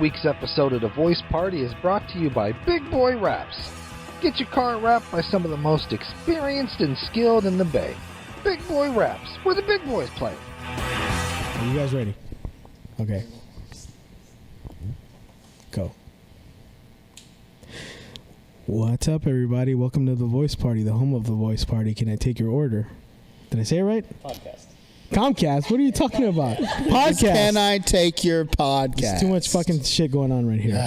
week's episode of The Voice Party is brought to you by Big Boy Raps. Get your car wrapped by some of the most experienced and skilled in the Bay. Big Boy Raps, where the big boys play. Are you guys ready? Okay. Go. What's up, everybody? Welcome to The Voice Party, the home of The Voice Party. Can I take your order? Did I say it right? Podcast. Comcast? What are you talking about? Podcast. Can I take your podcast? There's too much fucking shit going on right here.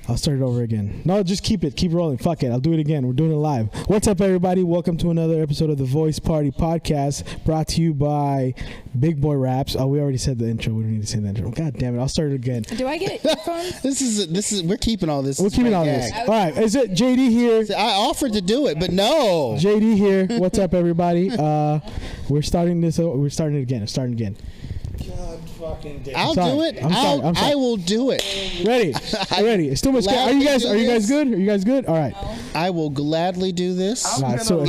I'll start it over again. No, just keep it. Keep rolling. Fuck it. I'll do it again. We're doing it live. What's up, everybody? Welcome to another episode of The Voice Party Podcast, brought to you by Big Boy Raps. Oh, we already said the intro. We don't need to say the intro. God damn it. I'll start it again. Do I get earphones? This is. We're keeping all this. We're keeping all this. All right. Is it JD here? I offered to do it, but no. JD here. What's up, everybody? We're starting this. We're starting it again. Starting again. God fucking damn. I'll do it. I will do it. Ready. Ready. Still much. Are you guys good? Are you guys good? All right. I will gladly do this. I'm going to start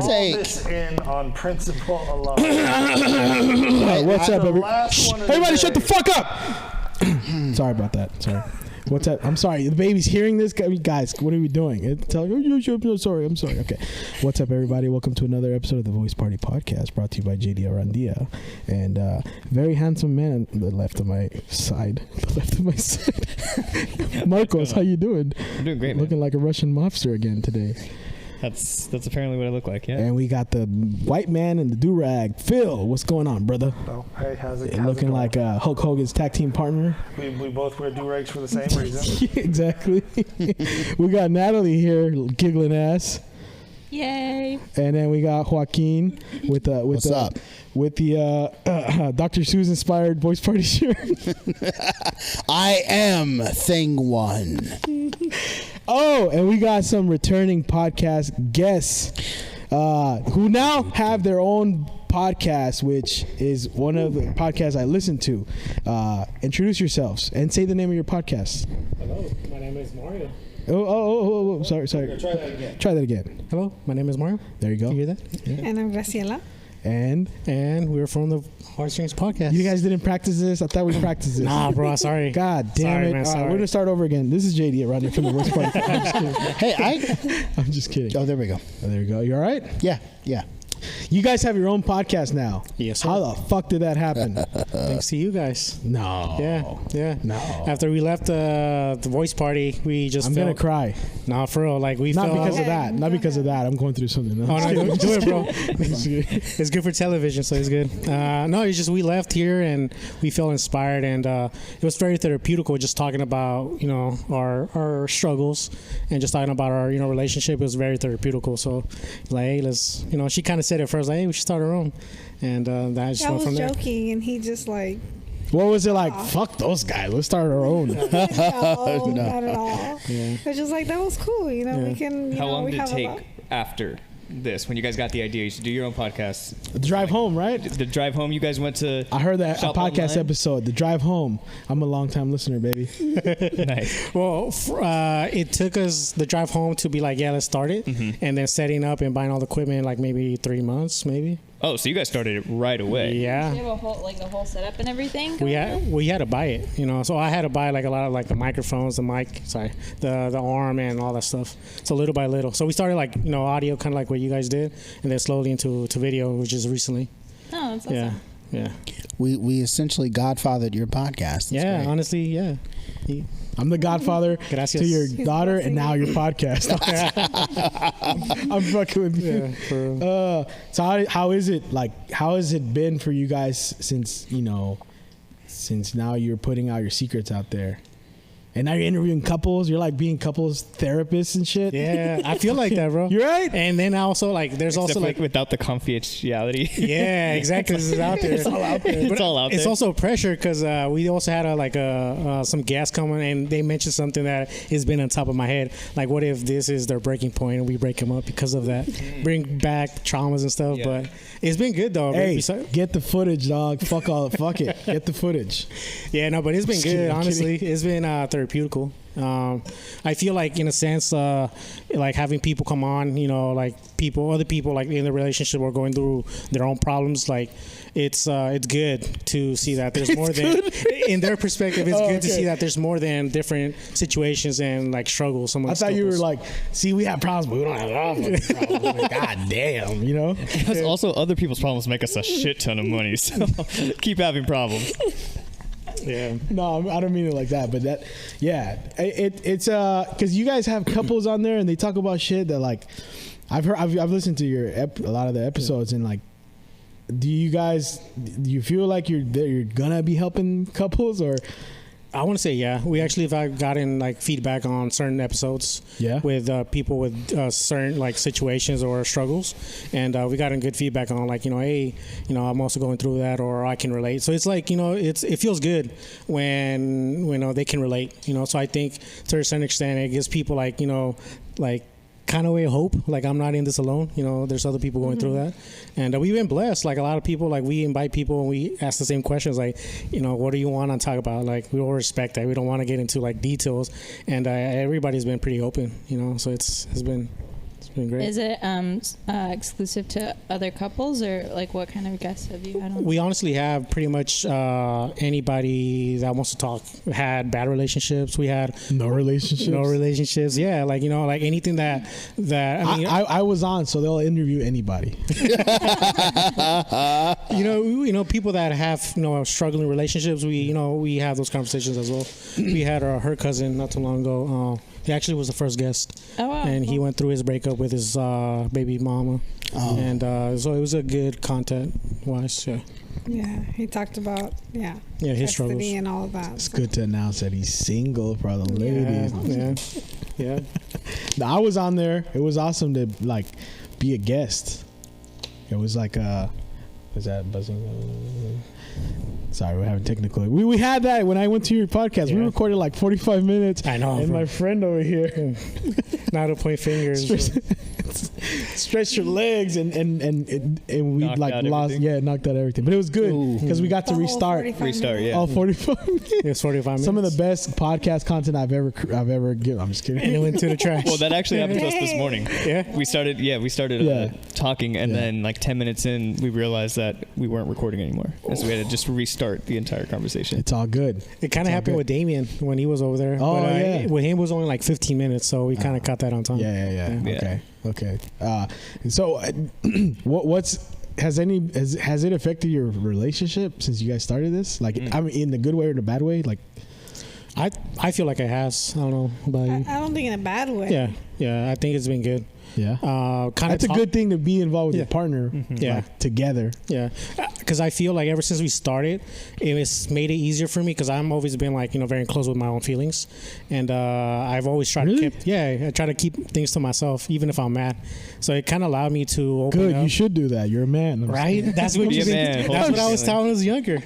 this in on principle alone. Right, what's up, everybody? Everybody shut the fuck up. Sorry about that. Sorry. What's up? I'm sorry. The baby's hearing this. Guys, what are we doing? I'm sorry. Okay. What's up, everybody? Welcome to another episode of the Voice Party Podcast, brought to you by JD Arandia. And very handsome man on the left of my side. Marcos, how you doing? I'm doing great, man. Looking like a Russian mobster again today. That's apparently what I look like, yeah. And we got the white man and the do-rag. Phil, what's going on, brother? Oh, hey, how's it Looking like Hulk Hogan's tag team partner. We both wear do-rags for the same reason. Exactly. We got Natalie here, giggling ass. Yay. And then we got Joaquin with the Dr. Seuss inspired Voice Party shirt. I am thing one. Oh, and we got some returning podcast guests who now have their own podcast, which is one of the podcasts I listen to. Introduce yourselves and say the name of your podcast. Hello, my name is Mario. Oh, sorry. Try that again. Try that again. Hello, my name is Mario. There you go. You hear that? Yeah. And I'm Graciela. And we're from the Heartstrings podcast. You guys didn't practice this? I thought we practiced this. Nah, bro, sorry. God damn it. Man, All right, we're going to start over again. This is JD around here from the Voice Party. I'm just kidding. Hey, I'm just kidding. Oh, there we go. Oh, there you go. You all right? Yeah. You guys have your own podcast now. Yes, sir. How the fuck did that happen? Thanks to you guys. No. Yeah. No. After we left the Voice Party, we just I'm going to cry. Nah, for real. Like, we Not felt... because of that. Not because of that. I'm going through something. Oh, no, do it, bro. It's good for television, so it's good. No, it's just we left here and we felt inspired, and it was very therapeutical just talking about, our struggles and just talking about our, relationship. It was very therapeutical. So, like, hey, let's, she kind of said it first, like, hey, we should start our own. And that just went from there. I was joking, and he just like... What was it like? Fuck those guys. Let's start our own. No, not at all. Yeah. It's just like, that was cool. We can... How long did it take after this, when you guys got the idea you should do your own podcast? The drive home, right? The drive home, you guys went to... I heard that a podcast online? episode, The Drive Home. I'm a long-time listener, baby. Nice. Well, it took us the drive home to be like, yeah, let's start it. Mm-hmm. And then setting up and buying all the equipment, like maybe 3 months, maybe. Oh, so you guys started it right away. Yeah. You have the whole setup and everything? We had to buy it, So I had to buy like a lot of like the microphones, the arm and all that stuff. So little by little. So we started like, audio kind of like what you guys did, and then slowly into video, which is recently. Oh, that's awesome. Yeah. We essentially godfathered your podcast. That's great. Honestly, yeah. I'm the godfather Gracias. to your daughter and now your podcast. I'm fucking with you. Yeah, so how is it like? How has it been for you guys since now you're putting out your secrets out there? And now you're interviewing couples. You're like being couples therapists and shit. Yeah, I feel like that, bro. You're right. And then also there's also without the confidentiality. Yeah, exactly. This is out there. It's all out there. It's all out there. It's also pressure because we also had some guests coming, and they mentioned something that has been on top of my head. Like, what if this is their breaking point and we break them up because of that? Bring back traumas and stuff. Yeah. But it's been good though. Hey, get the footage, dog. Fuck it. Get the footage. Yeah, no, but it's been good. Honestly, it's been therapeutic. therapeutical. I feel like, in a sense, like having people come on, like other people like in the relationship or going through their own problems, like it's good to see that there's more than, in their perspective, it's good to see that there's more than different situations and like struggles. I thought you were like, see, we have problems, but we don't have all problems. God damn, Because also other people's problems make us a shit ton of money, so keep having problems. Yeah. No, I don't mean it like that, but that, yeah, it's because you guys have couples on there and they talk about shit that, like, I've listened to a lot of the episodes, and like, do you feel like you're gonna be helping couples? Or I want to say, yeah, we actually have gotten like feedback on certain episodes, with people with certain like situations or struggles, and we gotten good feedback on, like, hey, I'm also going through that, or I can relate. So it's like, it feels good when they can relate, So I think to a certain extent it gives people like kind of way of hope, like I'm not in this alone, there's other people going through that, and we've been blessed. Like a lot of people, like we invite people and we ask the same questions, like, what do you want to talk about? Like, we all respect that. We don't want to get into like details, and everybody's been pretty open, so it's been great. Is it exclusive to other couples, or like what kind of guests have you had on? We honestly have pretty much anybody that wants to talk. Had bad relationships. We had no relationships. Yeah, like like anything that I mean, I was on, so they'll interview anybody. People that have struggling relationships. We have those conversations as well. We had her cousin not too long ago. He actually was the first guest. Oh, wow. And he went through his breakup with his baby mama. Oh. And so it was a good content-wise, yeah. Yeah, he talked about, his struggles. And all of that. It's good to announce that he's single for all the ladies. Yeah. No, I was on there. It was awesome to, like, be a guest. It was like, was that buzzing? Sorry, we're having technical. We had that when I went to your podcast. We recorded like 45 minutes. I know. And my friend over here, not to point fingers, stretch your legs, and we knocked like knocked out everything. But it was good because we got to restart. All 45 minutes. It was 45 minutes. Some of the best podcast content I've ever given. I'm just kidding. And it went to the trash. Well, that actually happened to us this morning. Yeah. We started talking, and then like 10 minutes in, we realized that we weren't recording anymore, and so we had to just restart the entire conversation. It's all good. It kind of happened with Damien when he was over there. Oh, but, with him it was only like 15 minutes, so we kind of caught that on time. Yeah. Okay. So, has it affected your relationship since you guys started this? Like, I mean, in the good way or the bad way? Like, I feel like it has. I don't know about you. I don't think in a bad way. Yeah. I think it's been good. Yeah. That's a good thing to be involved with your partner. Like, together. Yeah. Because I feel like ever since we started, it's made it easier for me because I've always been like, very close with my own feelings. And I've always tried I try to keep things to myself, even if I'm mad. So it kind of allowed me to open up. You should do that. You're a man. Right? That's what that's what I was telling when I was younger.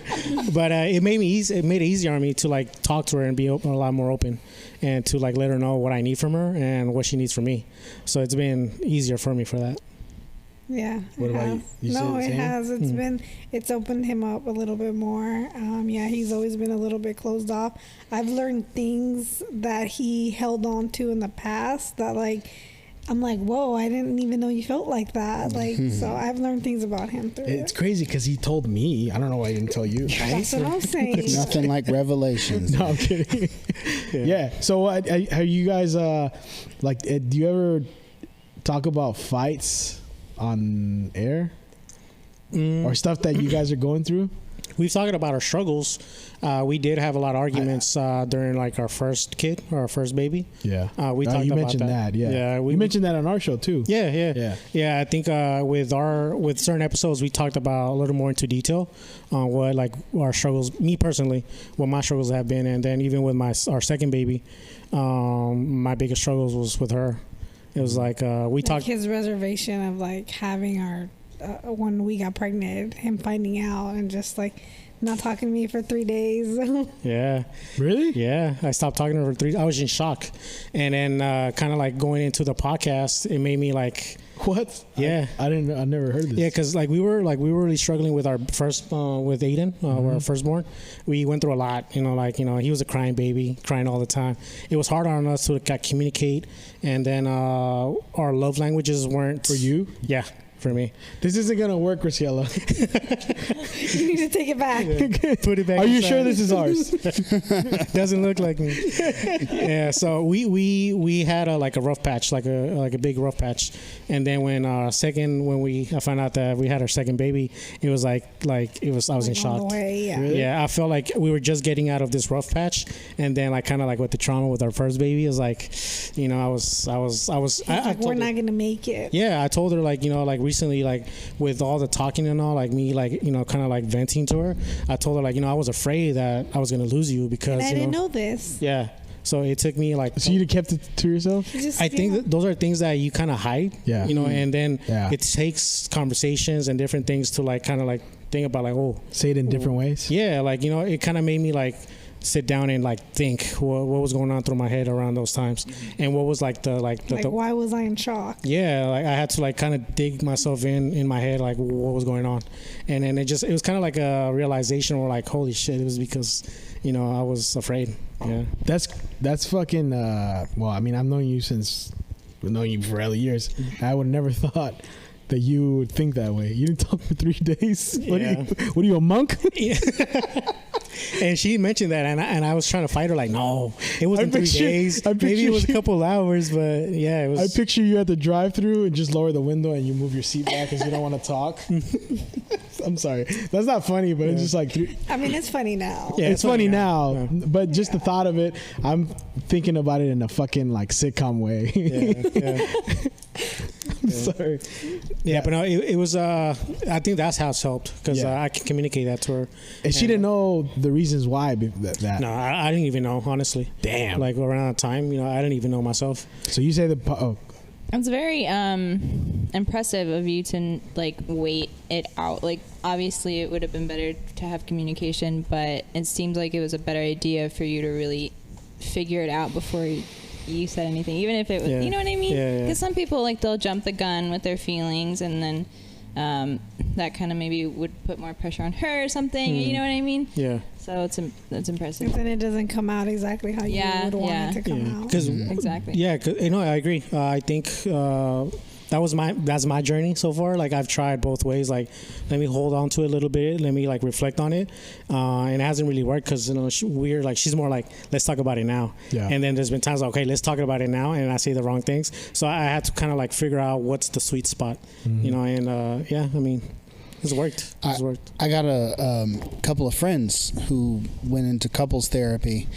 But it made it easier on me to like talk to her and be a lot more open, and to like let her know what I need from her and what she needs from me. So it's been easier for me for that. Yeah. What about you? No, it has. It's opened him up a little bit more. He's always been a little bit closed off. I've learned things that he held on to in the past that, like, I'm like, whoa, I didn't even know you felt like that. Like, so I've learned things about him through It's crazy because he told me. I don't know why he didn't tell you. That's what I'm saying. Nothing like revelations. No, I'm kidding. Yeah. So are you guys, do you ever talk about fights on air? Or stuff that you guys are going through? We've talked about our struggles. We did have a lot of arguments during like our first kid or our first baby. Yeah. We talked you about mentioned that. Yeah. We mentioned that on our show too. Yeah. I think with certain episodes we talked about a little more into detail on what like our struggles. Me personally, what my struggles have been, and then even with our second baby, my biggest struggles was with her. It was like we talked his reservation of like having our when we got pregnant, him finding out and just like not talking to me for 3 days. Yeah. Really? Yeah. I stopped talking to her for 3 days. I was in shock. And then kind of like going into the podcast, it made me like What? Yeah, I didn't. I never heard this. Yeah, because like we were really struggling with our first with Aiden, our firstborn. We went through a lot. He was a crying baby, crying all the time. It was hard on us to communicate, and then our love languages weren't for you. Yeah. For me, this isn't gonna work, Graciela. You need to take it back. Put it back. Are you sure this is ours? Doesn't look like me. Yeah. So we had a rough patch, like a big rough patch, and then when I found out that we had our second baby, it was I was in shock. Really? Yeah. I felt like we were just getting out of this rough patch, and then kind of with the trauma with our first baby, it was I was. We're not gonna make it. Yeah, I told her recently, with all the talking and all, me kind of venting to her, I told her I was afraid that I was gonna lose you because and I didn't know this. Yeah, so it took me so you kept it to yourself. I think that those are things that you kind of hide. Yeah, and then it takes conversations and different things to think about say it in different ways. Yeah, it kind of made me sit down and think what was going on through my head around those times, and what was why was I in shock? Yeah, I had to kind of dig myself in my head what was going on, and then it was kind of like a realization where holy shit, it was because I was afraid. Yeah, that's fucking. Well, I mean, I've known you for early years. I would never thought that you would think that way. You didn't talk for 3 days. Yeah. What are you, a monk? Yeah. And she mentioned that, and I was trying to fight her no, it wasn't 3 days. Maybe it was a couple hours, but yeah, it was. I picture you at the drive-thru and just lower the window and you move your seat back because you don't want to talk. I'm sorry, that's not funny, but it's just I mean, it's funny now. Yeah, it's funny now, but just the thought of it, I'm thinking about it in a fucking sitcom way. I'm sorry. Yeah, but no, it was. I think that's how it's helped because I can communicate that to her. And she didn't know the reasons why that. No, I didn't even know, honestly. Damn. Around that time, I didn't even know myself. So you say It's very impressive of you to wait it out. Obviously, it would have been better to have communication, but it seems like it was a better idea for you to really figure it out before you said anything, even if it was, you know what I mean? Because some people they'll jump the gun with their feelings, and then that kind of maybe would put more pressure on her or something. You know what I mean? Yeah. So it's impressive. And then it doesn't come out exactly how you would want it to come out. Exactly. Yeah, I agree. I think that's my journey so far. I've tried both ways. Let me hold on to it a little bit. Let me reflect on it. And it hasn't really worked because she's more let's talk about it now. Yeah. And then there's been times okay, let's talk about it now, and I say the wrong things. So I had to kind of figure out what's the sweet spot. And I mean, it's worked. I got a couple of friends who went into couples therapy,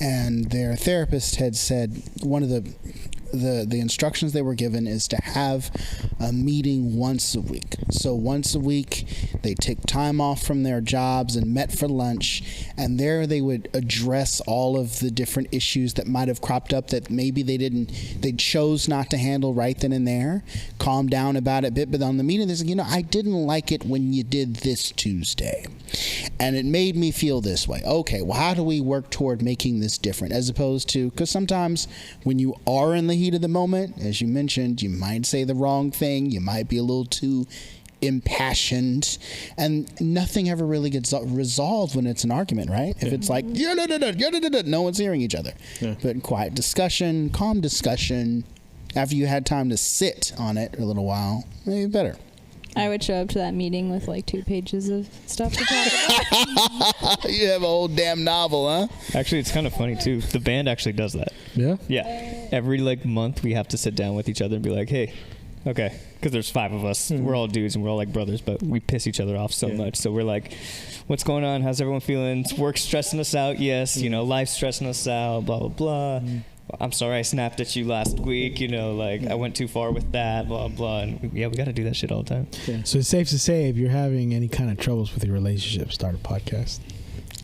and their therapist had said one of the instructions they were given is to have a meeting once a week. So once a week, they take time off from their jobs and met for lunch, and there they would address all of the different issues that might have cropped up that maybe they chose not to handle right then and there, calm down about it a bit, but on the meeting, they said, I didn't like it when you did this Tuesday, and it made me feel this way. Okay, well, how do we work toward making this different, as opposed to, because sometimes when you are in the heat of the moment, as you mentioned, you might say the wrong thing, you might be a little too impassioned, and nothing ever really gets resolved when it's an argument, right? If it's no one's hearing each other. But quiet discussion, calm discussion, after you had time to sit on it a little while, maybe better. I would show up to that meeting with 2 pages of stuff to talk about. You have a whole damn novel, huh? Actually, it's kind of funny too. The band actually does that. Yeah? Yeah. Every month we have to sit down with each other and be like, hey, okay, because there's 5 of us. We're all dudes and we're all brothers, but we piss each other off so much. So we're like, what's going on? How's everyone feeling? Work's stressing us out. Yes. Life's stressing us out, blah, blah, blah. I'm sorry I snapped at you last week, I went too far with that, blah, blah. And we got to do that shit all the time. Yeah. So it's safe to say, if you're having any kind of troubles with your relationship, start a podcast.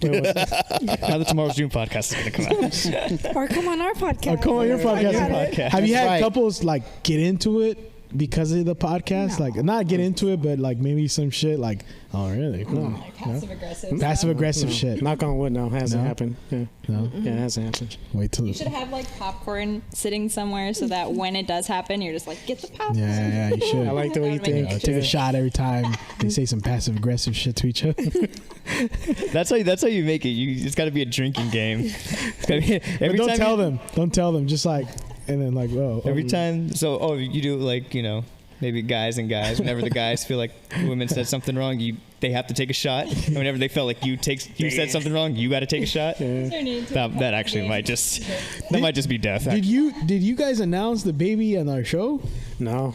Now the Tomorrow's Dream podcast is going to come out. Or come on our podcast. Or come on your podcast. Have you had couples get into it because of the podcast? No. Like, not get into it, but like maybe some shit like, oh really? Like passive aggressive. Passive aggressive shit. Knock on wood, no, hasn't happened. Yeah. No. Yeah, it hasn't happened. Wait till You should have like popcorn sitting somewhere so that when it does happen, you're just like, get the popcorn. Yeah, you should. I like the way you think. Take a shot every time they say some passive aggressive shit to each other. That's how you make it. It's got to be a drinking game. It's gotta be, every But time don't tell them. Just like, and then like, every time. So you do like maybe guys and guys. Whenever the guys feel like women said something wrong, they have to take a shot. And whenever they felt like you said something wrong, you got to take a shot. That actually might just be death. Did you guys announce the baby on our show? No.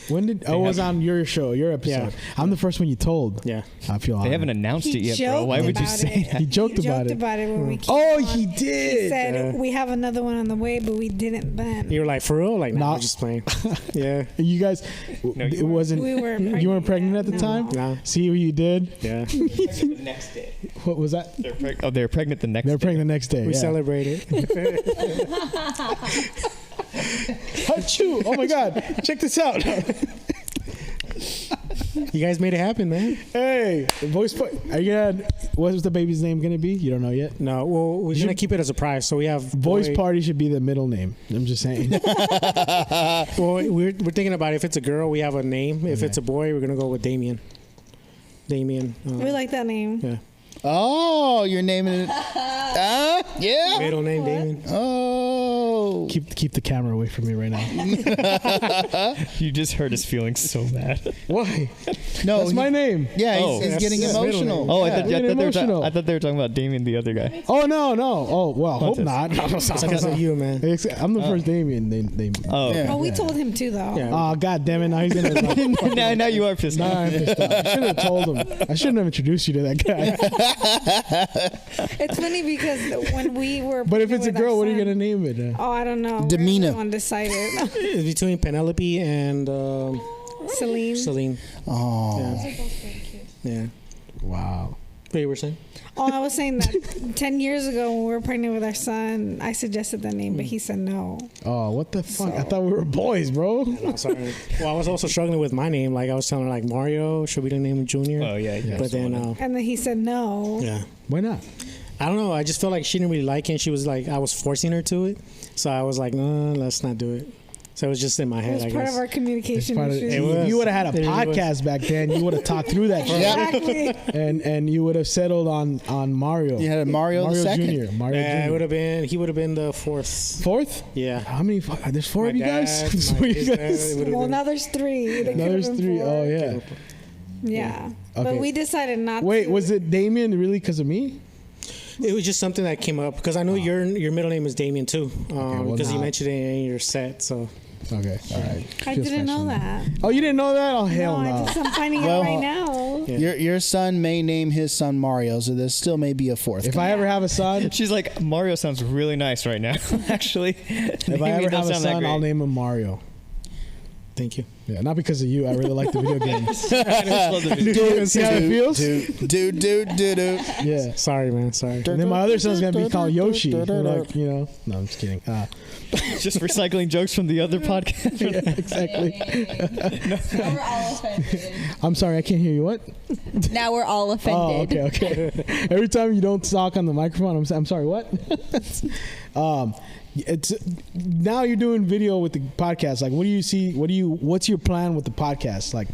When did? It was on your show, your episode. Yeah. I'm the first one you told. Yeah. I feel They honored. haven't announced it yet, bro. Why would you say that? He joked about it. when we came Oh, on. he did. He said we have another one on the way, but we didn't then. You were like, for real? Like, Nah. nah, I'm just playing. Yeah. You guys, it wasn't. We weren't You weren't pregnant at the No. time. No. See what you did. Yeah. The next day. What was that? They're pregnant the next day. They're pregnant the next day. We yeah. celebrated. Achoo. Oh my God! Check this out. You guys made it happen, man. Hey, are you gonna? What's the baby's name gonna be? You don't know yet. No, well, we're going to keep it as a prize. So we have Voice Party should be the middle name. I'm just saying. Well, we're thinking about if it's a girl, we have a name. If it's a boy, we're going to go with Damien. Damien. We like that name. Yeah. Oh, you're naming it. Yeah. Middle name, Damien. Oh. Keep the camera away from me right now. You just hurt his feelings so bad. Why? No, That's my name. Yeah, Oh. he's getting That's his middle emotional. name. Oh, Yeah, I thought they were talking about Damien, the other guy. Oh no. Oh well, hope this? not. It's because of you, man. I'm the first Damien. They. Oh, Yeah. Oh, we told him too, though. Yeah. Oh God damn it! Now he's gonna. Like, now you are pissed now off. I'm pissed off. I should have told him. I shouldn't have introduced you to that guy. It's funny because when we were. But if it's a with our girl, what are you son- gonna name it? Oh, I don't know. Demeanor. We're undecided. It's between Penelope and Celine. Celine. Oh. Yeah. Wow. What you were saying? Oh, I was saying that 10 years ago when we were pregnant with our son, I suggested the name, but he said no. Oh, what the fuck? I thought we were boys, bro. No, sorry. Well, I was also struggling with my name. Like, I was telling her, like, Mario, should we name him Junior? Oh yeah. But then, And then he said no. yeah. Why not? I don't know. I just felt like she didn't really like it. And she was like, I was forcing her to it. So I was like, no, let's not do it. So it was just in my It head, was I part guess. of our communication Part of- issues. It was. If you would have had a It really was. podcast back then, you would have talked through that shit. Exactly. And you would have settled on Mario. You had a Mario the second? Junior. Mario Yeah, Junior. he would have been the fourth. Fourth? Yeah. How many? There's four My of you dad, guys. my Four of you sister, guys? it would've Well, been- now there's three. There Now could've there's been three. four. Oh yeah. Yeah. Okay. But we decided not Wait, to. was it Damien really because of me? It was just something that came up because I know your middle name is Damien too, well, because you nah. mentioned it in your set. So Okay, all right. I Feels didn't know special. that. Oh, you didn't know that? Oh hell no, no. I'm finding Well, out right now. Yeah. Your son may name his son Mario, so there still may be a fourth. If I ever have a son, She's like, Mario sounds really nice right now. Actually, if I ever have a son, I'll name him Mario. thank you. Yeah, not because of you. I really like the video games. See Dude, how it feels? Dude. Yeah. Sorry, man. Sorry. And then my other son's gonna be called Yoshi. Like, no, I'm just kidding. Just recycling jokes from the other podcast. Yeah, exactly. Now we're all offended. I'm sorry, I can't hear you. What? Now we're all Oh, offended. okay. Every time you don't talk on the microphone, I'm sorry. What? It's now you're doing video with the podcast. Like, what do you see? What's your plan with the podcast? Like,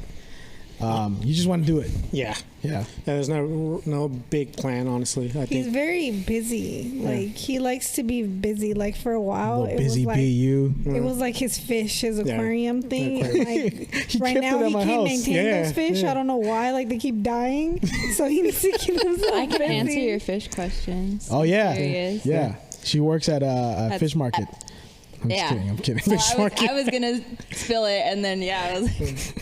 you just want to do it. Yeah. Yeah. There's no big plan, honestly. I He's think. very busy. Like he likes to be busy. Like for a while, Little it was busy like bee, you. it was like his fish, his aquarium thing. aquarium. Like He right kept now, it at he my can't house. maintain Yeah, those fish. yeah. I don't know why. Like they keep dying, so he needs to keep himself I can busy. answer your fish questions. Oh yeah. I'm curious. Yeah. She works at a fish market. I'm just yeah. kidding. I'm kidding. Well, I was gonna spill it, and then I was.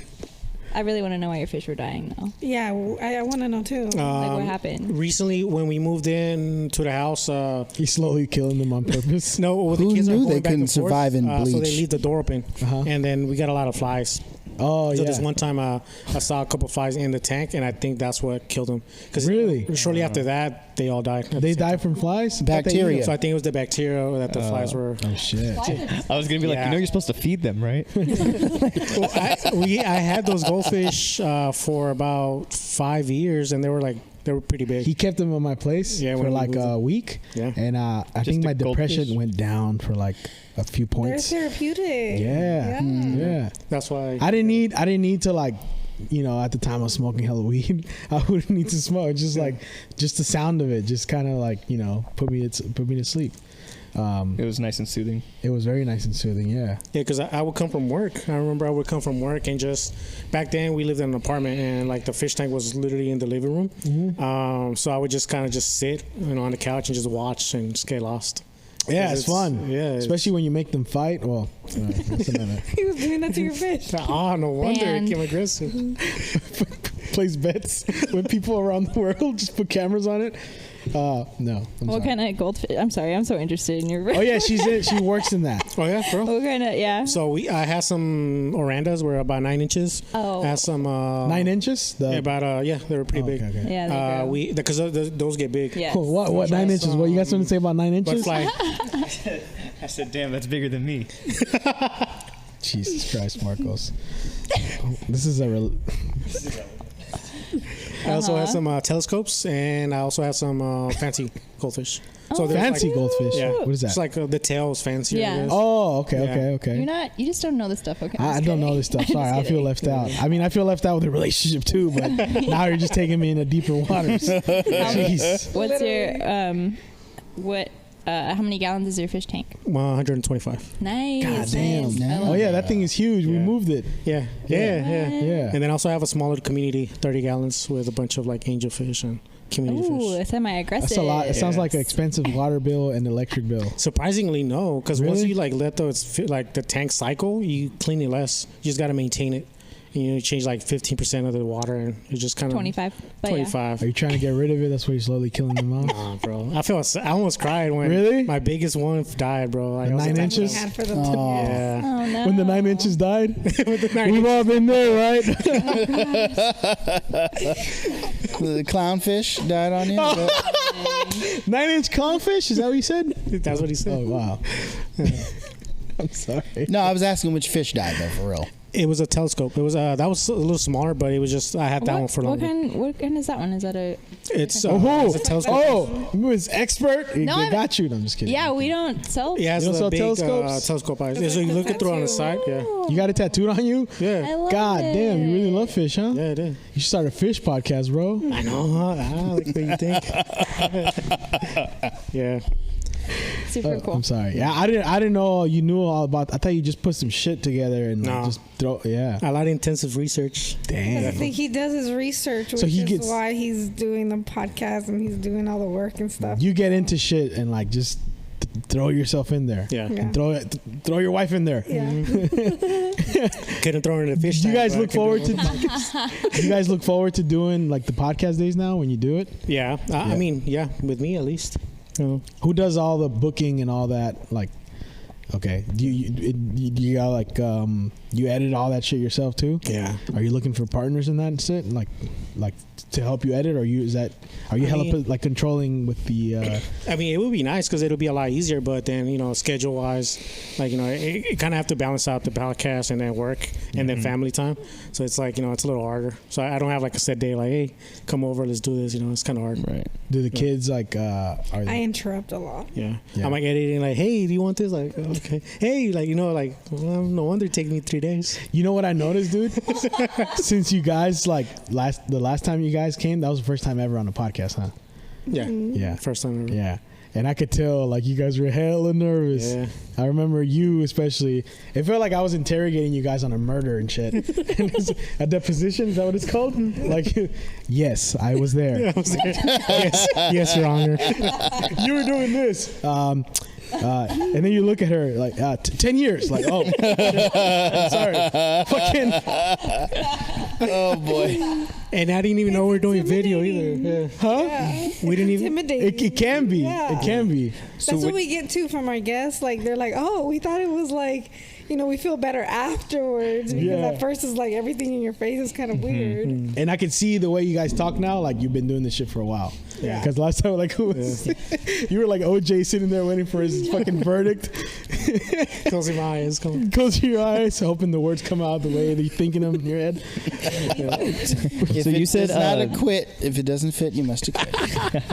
I really want to know why your fish were dying, though. Yeah, I want to know too. Like what happened? Recently, when we moved in to the house, He's slowly killing them on purpose. no, well, the Who kids are knew going they back couldn't and forth, survive in So they bleach? leave the door open, Uh-huh. and then we got a lot of flies. Oh, So yeah. this one time I saw a couple flies in the tank, and I think that's what killed them. Really? Shortly after that, they all died. They died from flies? Bacteria. So I think it was the bacteria that the flies were. Oh, shit. I was gonna be like, Yeah. you know, you're supposed to feed them, right? Well, I had those goldfish for about 5 years, and they were pretty big. He kept them in my place Yeah, for when we like moved a it. week. Yeah. And I think a my depression goldfish? went down for like a few They're points. therapeutic. Yeah. Yeah. That's why. I didn't need to like, you know, at the time I was smoking hella weed, I wouldn't need to smoke. Just like, just the sound of it, just kind of like, you know, put me to sleep. It was nice and soothing. It was very nice and soothing. Yeah. Yeah, because I would come from work. I remember I would come from work and just back then we lived in an apartment and like the fish tank was literally in the living room. Mm-hmm. So I would just kind of just sit, you know, on the couch and just watch and just get lost. Yeah, 'Cause it's fun. Yeah, Especially when you make them fight. Well, that's another. He was doing that to your fish. Oh, no wonder Banned. it came aggressive. Plays bets with people around the world. Just put cameras on it. No. I'm What sorry. kind of goldfish? I'm sorry, I'm so interested in your. Oh yeah, she works in that. Oh yeah, bro. What kind of? Yeah. So I had some orandas were about 9 inches. Oh. I had some 9 inches. yeah, about they were pretty big. Okay. Yeah. They grow. Because those get big. Yes. What 9 inches? What you got something to say about 9 inches? Butterfly. I said, damn, that's bigger than me. Jesus Christ, Marcos. This is a. I also had some telescopes, and I also had some fancy goldfish. Oh, there's Fancy like, goldfish. Yeah. What is that? It's like the tail is fancier. Yeah. I guess. Oh, okay. Yeah. You're not. You just don't know the stuff. Okay. I'm I just don't know kidding. this stuff. I'm just Sorry, I feel kidding. left out. I mean, I feel left out with the relationship too, but now you're just taking me into deeper waters. Jeez. What's your how many gallons is your fish tank? 125. Nice. God damn. Nice. I Oh love yeah, it. that thing is huge. We Yeah. moved it. Yeah. Yeah. And then also I have a smaller community, 30 gallons, with a bunch of like angelfish and community Ooh, fish. semi-aggressive. That's a lot. It sounds like an expensive water bill and electric bill. Surprisingly, no, because once Really? you like let the tank cycle, you clean it less. You just got to maintain it. You change like 15% of the water, and you just kind of 25. But 25. Are you trying to get rid of it? That's why you're slowly killing them off. Nah, bro. I almost cried when Really? my biggest one died, bro. Like, The I was 9 like, inches? Had for them Oh. Yeah. Oh no. When the 9 inches died, With the 9 we've all been there, right? The clownfish died on you. 9-inch clownfish? Is that what you said? That's what he said. Oh wow. I'm sorry. No, I was asking which fish died though, for real. It was a telescope. It was that was a little smaller, but it was just I had that one for What longer. what kind is that one? Is that a? It's Oh, it's a telescope. oh, you was expert. No, They I'm- got you. No, I'm just kidding. Yeah, we don't sell. Yeah, it's You don't a sell big telescopes? telescope eyes. It's So like you the look it through on the tattoo. side. Yeah, You got it tattooed on you? yeah, I love God it. damn, you really love fish, huh? yeah. It is. You should start a fish podcast, bro. I know. Huh? I like what you think. Yeah. Super cool. I'm sorry. Yeah, I didn't know you knew all about. I thought you just put some shit together and like, No. just throw. Yeah. A lot of intensive research. I Damn. think he does his research, which So he is gets- why he's doing the podcast and he's doing all the work and stuff. You get into shit and like just throw yourself in there. Yeah. Yeah. Throw your wife in there. Yeah. Couldn't throw it in a fish Do you tank, guys but I look could do forward it. to? Do you guys look forward to doing like the podcast days now when you do it? Yeah. I mean, yeah, with me at least. Who does all the booking and all that? Like, okay, do you got like you edit all that shit yourself too? Yeah. Are you looking for partners in that and shit? Like to help you edit, or are you hella mean- like controlling with the? I mean, it would be nice because it would be a lot easier, but then, schedule wise, like, it kind of have to balance out the podcast and then work and then family time. So it's like, it's a little harder. So I don't have like a set day, like, hey, come over, let's do this. It's kind of hard. Right. Do the kids like? Are I they, interrupt a lot. Yeah. Yeah. I'm like editing, like, hey, do you want this? Like, okay. Hey, like, well, no wonder it take me 3 days. you know what I noticed, dude? Since you guys the last time you guys came, that was the first time ever on the podcast, huh? Yeah. Yeah. First time ever. Yeah. And I could tell, like, you guys were hella nervous. Yeah. I remember you especially. It felt like I was interrogating you guys on a murder and shit. A deposition, is that what it's called? Like, yes, I was there. I was there. yes, Your Honor. You were doing this. And then you look at her like 10 years. Like, oh, I'm sorry. Fucking. Oh boy. And I didn't even know we were doing video either. Yeah. Huh? Yeah. We didn't even. Intimidating. It can be. Yeah. It can be. That's what we get too from our guests. Like they're like, oh, we thought it was like, we feel better afterwards because at first it's like everything in your face is kind of weird. And I can see the way you guys talk now, like you've been doing this shit for a while. Yeah. Because last time, like, you were like OJ sitting there waiting for his fucking verdict. Closing my eyes. Close your eyes, hoping the words come out the way that you're thinking them in your head. If So you said does not acquit. If it doesn't fit, you must acquit.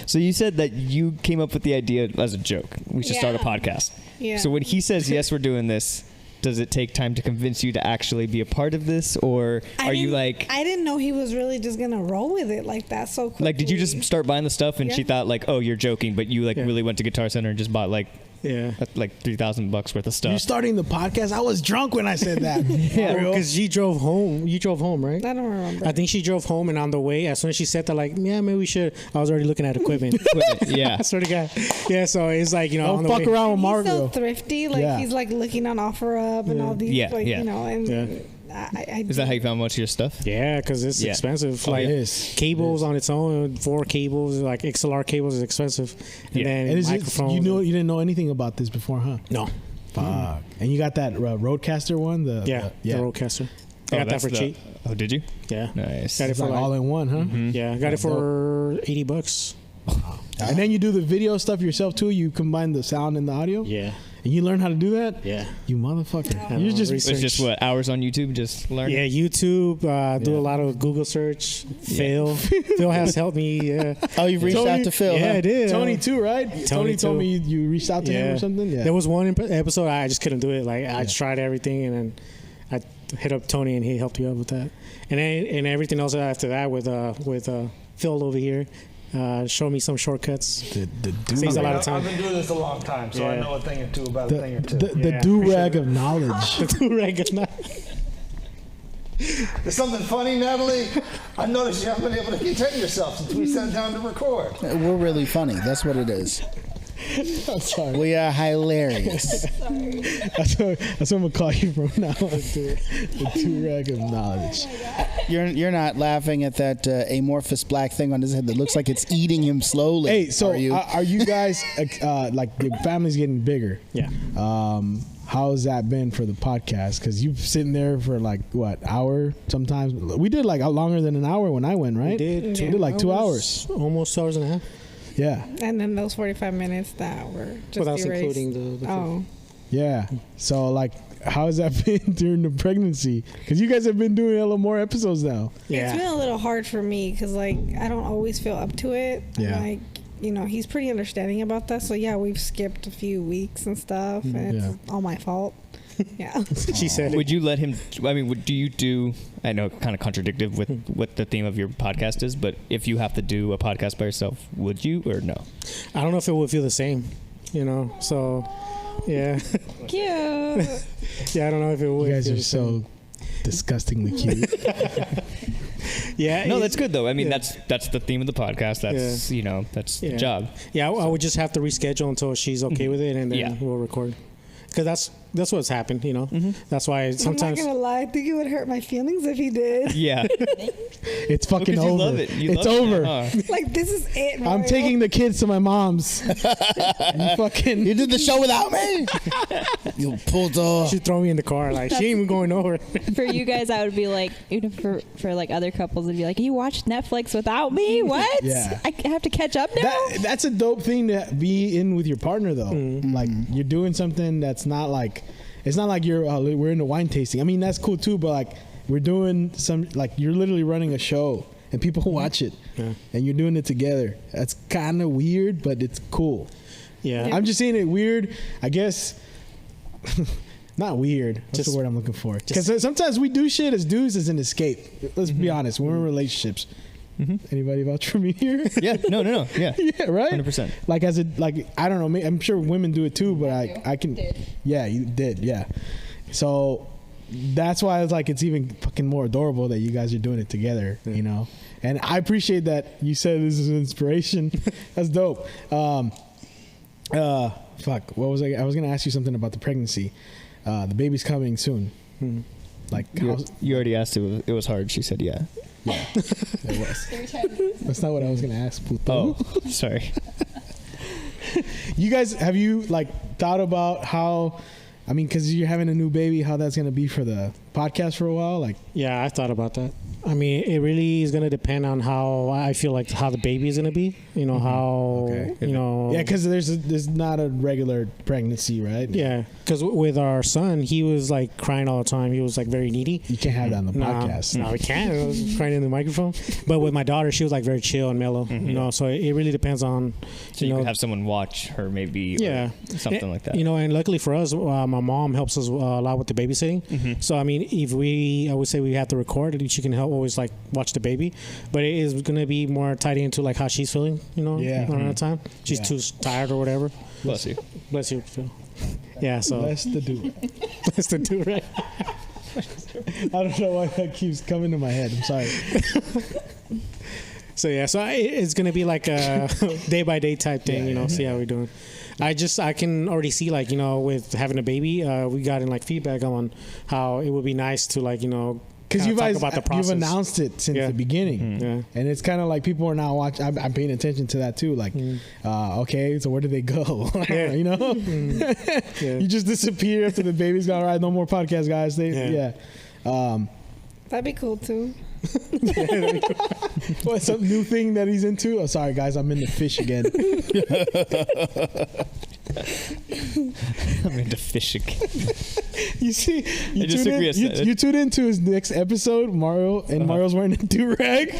So you said that you came up with the idea as a joke. We should start a podcast. Yeah. So when he says, yes, we're doing this, does it take time to convince you to actually be a part of this? Or are you like... I didn't know he was really just going to roll with it like that so quickly. Like, did you just start buying the stuff and she thought like, oh, you're joking, but you like really went to Guitar Center and just bought like $3,000 worth of stuff? You're starting the podcast? I was drunk when I said that. Because you drove home. You drove home, right? I don't remember. I think she drove home, and on the way, as soon as she said that, like, yeah, maybe we should. I was already looking at equipment. Yeah. I swear to God. Yeah, so it's like, on Don't the fuck way. around with He's Margo. so thrifty. Like, he's like looking on OfferUp and all these, and Is that how you found most of your stuff? Yeah, because it's expensive. Oh, Like it is. cables on its own, 4 cables, like XLR cables is expensive. And then And microphones. you didn't know anything about this before, huh? No. Fuck. And you got that Roadcaster one? The Roadcaster. I got that for cheap. Oh, did you? Yeah. Nice. Got it It's for like all in one, huh? Yeah, I got it for $80. And then you do the video stuff yourself too. You combine the sound and the audio. Yeah. And you learn how to do that. Yeah. You motherfucker. I You know, just research. It's just what, hours on YouTube, just learning? Yeah, YouTube. Do a lot of Google search. Phil. Phil has helped me. Oh, you've reached out to Phil? Yeah, huh? I did. Tony too, right? Tony told too. me you reached out to him or something. Yeah. There was one episode I just couldn't do it. Like I tried everything, and then I hit up Tony, and he helped me out with that. And then and everything else after that with Phil over here. Show me some shortcuts. Saves a lot of time. I've been doing this a long time, so I know a thing or two about a thing or two. The do-rag of knowledge. The do-rag of knowledge. There's something funny, Natalie. I noticed you haven't been able to contain yourself since we sat down to record. We're really funny. That's what it is. I'm sorry. We are hilarious. That's what I'm gonna call you from now on. The do-rag of knowledge. You're not laughing at that amorphous black thing on his head that looks like it's eating him slowly. Hey, so are you? are you guys like your family's getting bigger? Yeah. How's that been for the podcast? Because you've sitting there for like what, hour? Sometimes we did like longer than an hour when I went, right? We did like 2 hours, almost 2 hours and a half. Yeah. And then those 45 minutes that were just Without erased. including the Yeah. So like, how has that been during the pregnancy? Because you guys have been doing a little more episodes now. Yeah. It's been a little hard for me because like I don't always feel up to it. Yeah. Like, he's pretty understanding about that. So yeah, we've skipped a few weeks and stuff, and it's all my fault. Yeah. She said it. Would you let him? I mean, do you do? I know, kind of contradictive with what the theme of your podcast is, but if you have to do a podcast by yourself, would you or no? I don't know if it would feel the same, So, yeah. Cute. Yeah, I don't know if it would. You guys are so disgustingly cute. Yeah. No, that's good though. I mean, that's the theme of the podcast. That's that's the job. Yeah, I would just have to reschedule until she's okay with it, and then we'll record. Because that's what's happened, That's why sometimes. I'm not gonna lie. I think it would hurt my feelings if he did. Yeah. It's fucking over. You love it. It's over. Like, this is it. I'm taking the kids to my mom's. You did the show without me. You pulled off. She throw me in the car. Like, she ain't even going nowhere. For you guys, I would be like, even for like other couples, it'd be like, you watched Netflix without me? What? Yeah. I have to catch up now? That's a dope thing to be in with your partner, though. Like, you're doing something that's not like, it's not like we're in a wine tasting. I mean, that's cool too, but like, we're doing you're literally running a show and people watch it and you're doing it together. That's kind of weird, but it's cool. Yeah. I'm just saying it weird, I guess. Not weird. What's the word I'm looking for? Because sometimes we do shit as dudes as an escape. Let's be honest. We're in relationships. Anybody vouch for me here? Yeah. No. Yeah. Yeah. Right. 100%. Like I don't know. I'm sure women do it too, but I can. Yeah, you did. Yeah. So that's why it's like it's even fucking more adorable that you guys are doing it together. And I appreciate that you said this is an inspiration. That's dope. Fuck. What was I was gonna ask you something about the pregnancy. The baby's coming soon. Like, you already asked if it was hard. She said, yeah. Yeah, it was. That's not what I was gonna ask. Puto. Oh, sorry. You guys, have you like thought about how? I mean, because you're having a new baby, how that's gonna be for the podcast for a while? Like, Yeah, I thought about that. I mean, it really is going to depend on how I feel like how the baby is going to be. You know, how, you know. yeah, because there's not a regular pregnancy, right? Yeah, because with our son, he was like crying all the time. He was like very needy. You can't have that on the podcast. No, we can't. I was crying in the microphone. But with my daughter, she was like very chill and mellow. You know, so it really depends on. So you could have someone watch her, maybe. Yeah, or something like that. You know, and luckily for us, my mom helps us a lot with the babysitting. So I mean, if I would say we have to record, she can help always like watch the baby, but it is going to be more tied into like how she's feeling. You know, around that time, she's too tired or whatever. Bless you. Bless you, Phil. Yeah, so Bless the dude. bless the dude, right? I don't know why that keeps coming to my head. I'm sorry. So yeah, so it's gonna be like a day by day type thing, you know. See how we're doing. I can already see, like, you know, with having a baby, we got in like feedback on how it would be nice to, like, you know, because you guys, talk about the process. you've announced it since the beginning, and it's kind of like people are now watching. I'm paying attention to that too. Like, okay, so where do they go? You know, you just disappear after the baby's gone. All right, no more podcast, guys. That'd be cool too. What's some new thing that he's into? Oh, sorry guys, I'm into fish again. I'm into fishing. You see, you just tune, agree you tune into his next episode, Mario, and Mario's wearing a do-rag.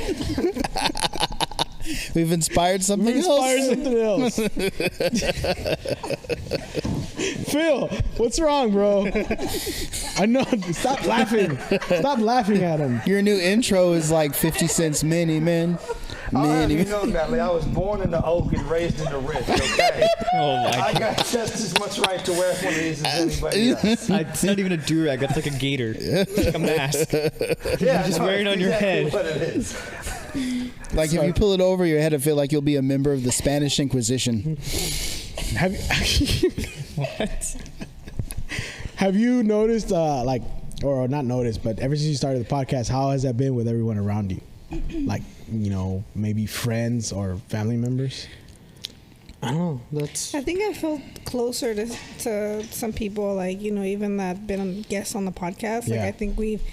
We've inspired something else. Phil, what's wrong, bro? I know. Stop laughing. Stop laughing at him. Your new intro is like 50 Cent's Mini Man. I'll have you know, Natalie, I was born in the Oak and raised in the Rich, okay? Oh my I got just as much right to wear one of these as anybody else. It's not even a do-rag. That's like a gator. It's like a mask. Yeah, You're just wearing it on your head. What it is. Like, if you pull it over your head, I feel like you'll be a member of the Spanish Inquisition. Have you noticed, like, or not noticed, but ever since you started the podcast, how has that been with everyone around you? Like, you know, maybe friends or family members? I don't know. I think I felt closer to some people, like, you know, even that been guests on the podcast. Like, I think we've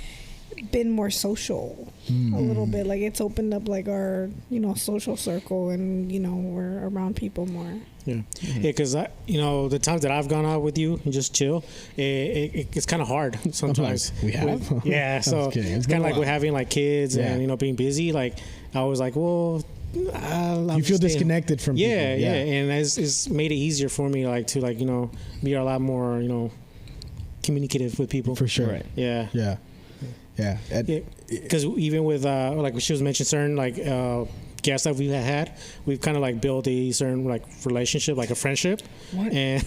been more social a little bit. Like, it's opened up like our, you know, social circle, and, you know, we're around people more. Yeah, because you know, the times that I've gone out with you and just chill, it's kind of hard sometimes. We have, so it's kind of like we're having like kids and, you know, being busy. Like, I was like, well, you feel disconnected from people. Yeah, and it's made it easier for me, like, to, like, you know, be a lot more, you know, communicative with people. For sure. Right. Yeah. Because even with like she was mentioning certain like guests that we've had, we've kind of like built a certain like relationship, like a friendship. What? And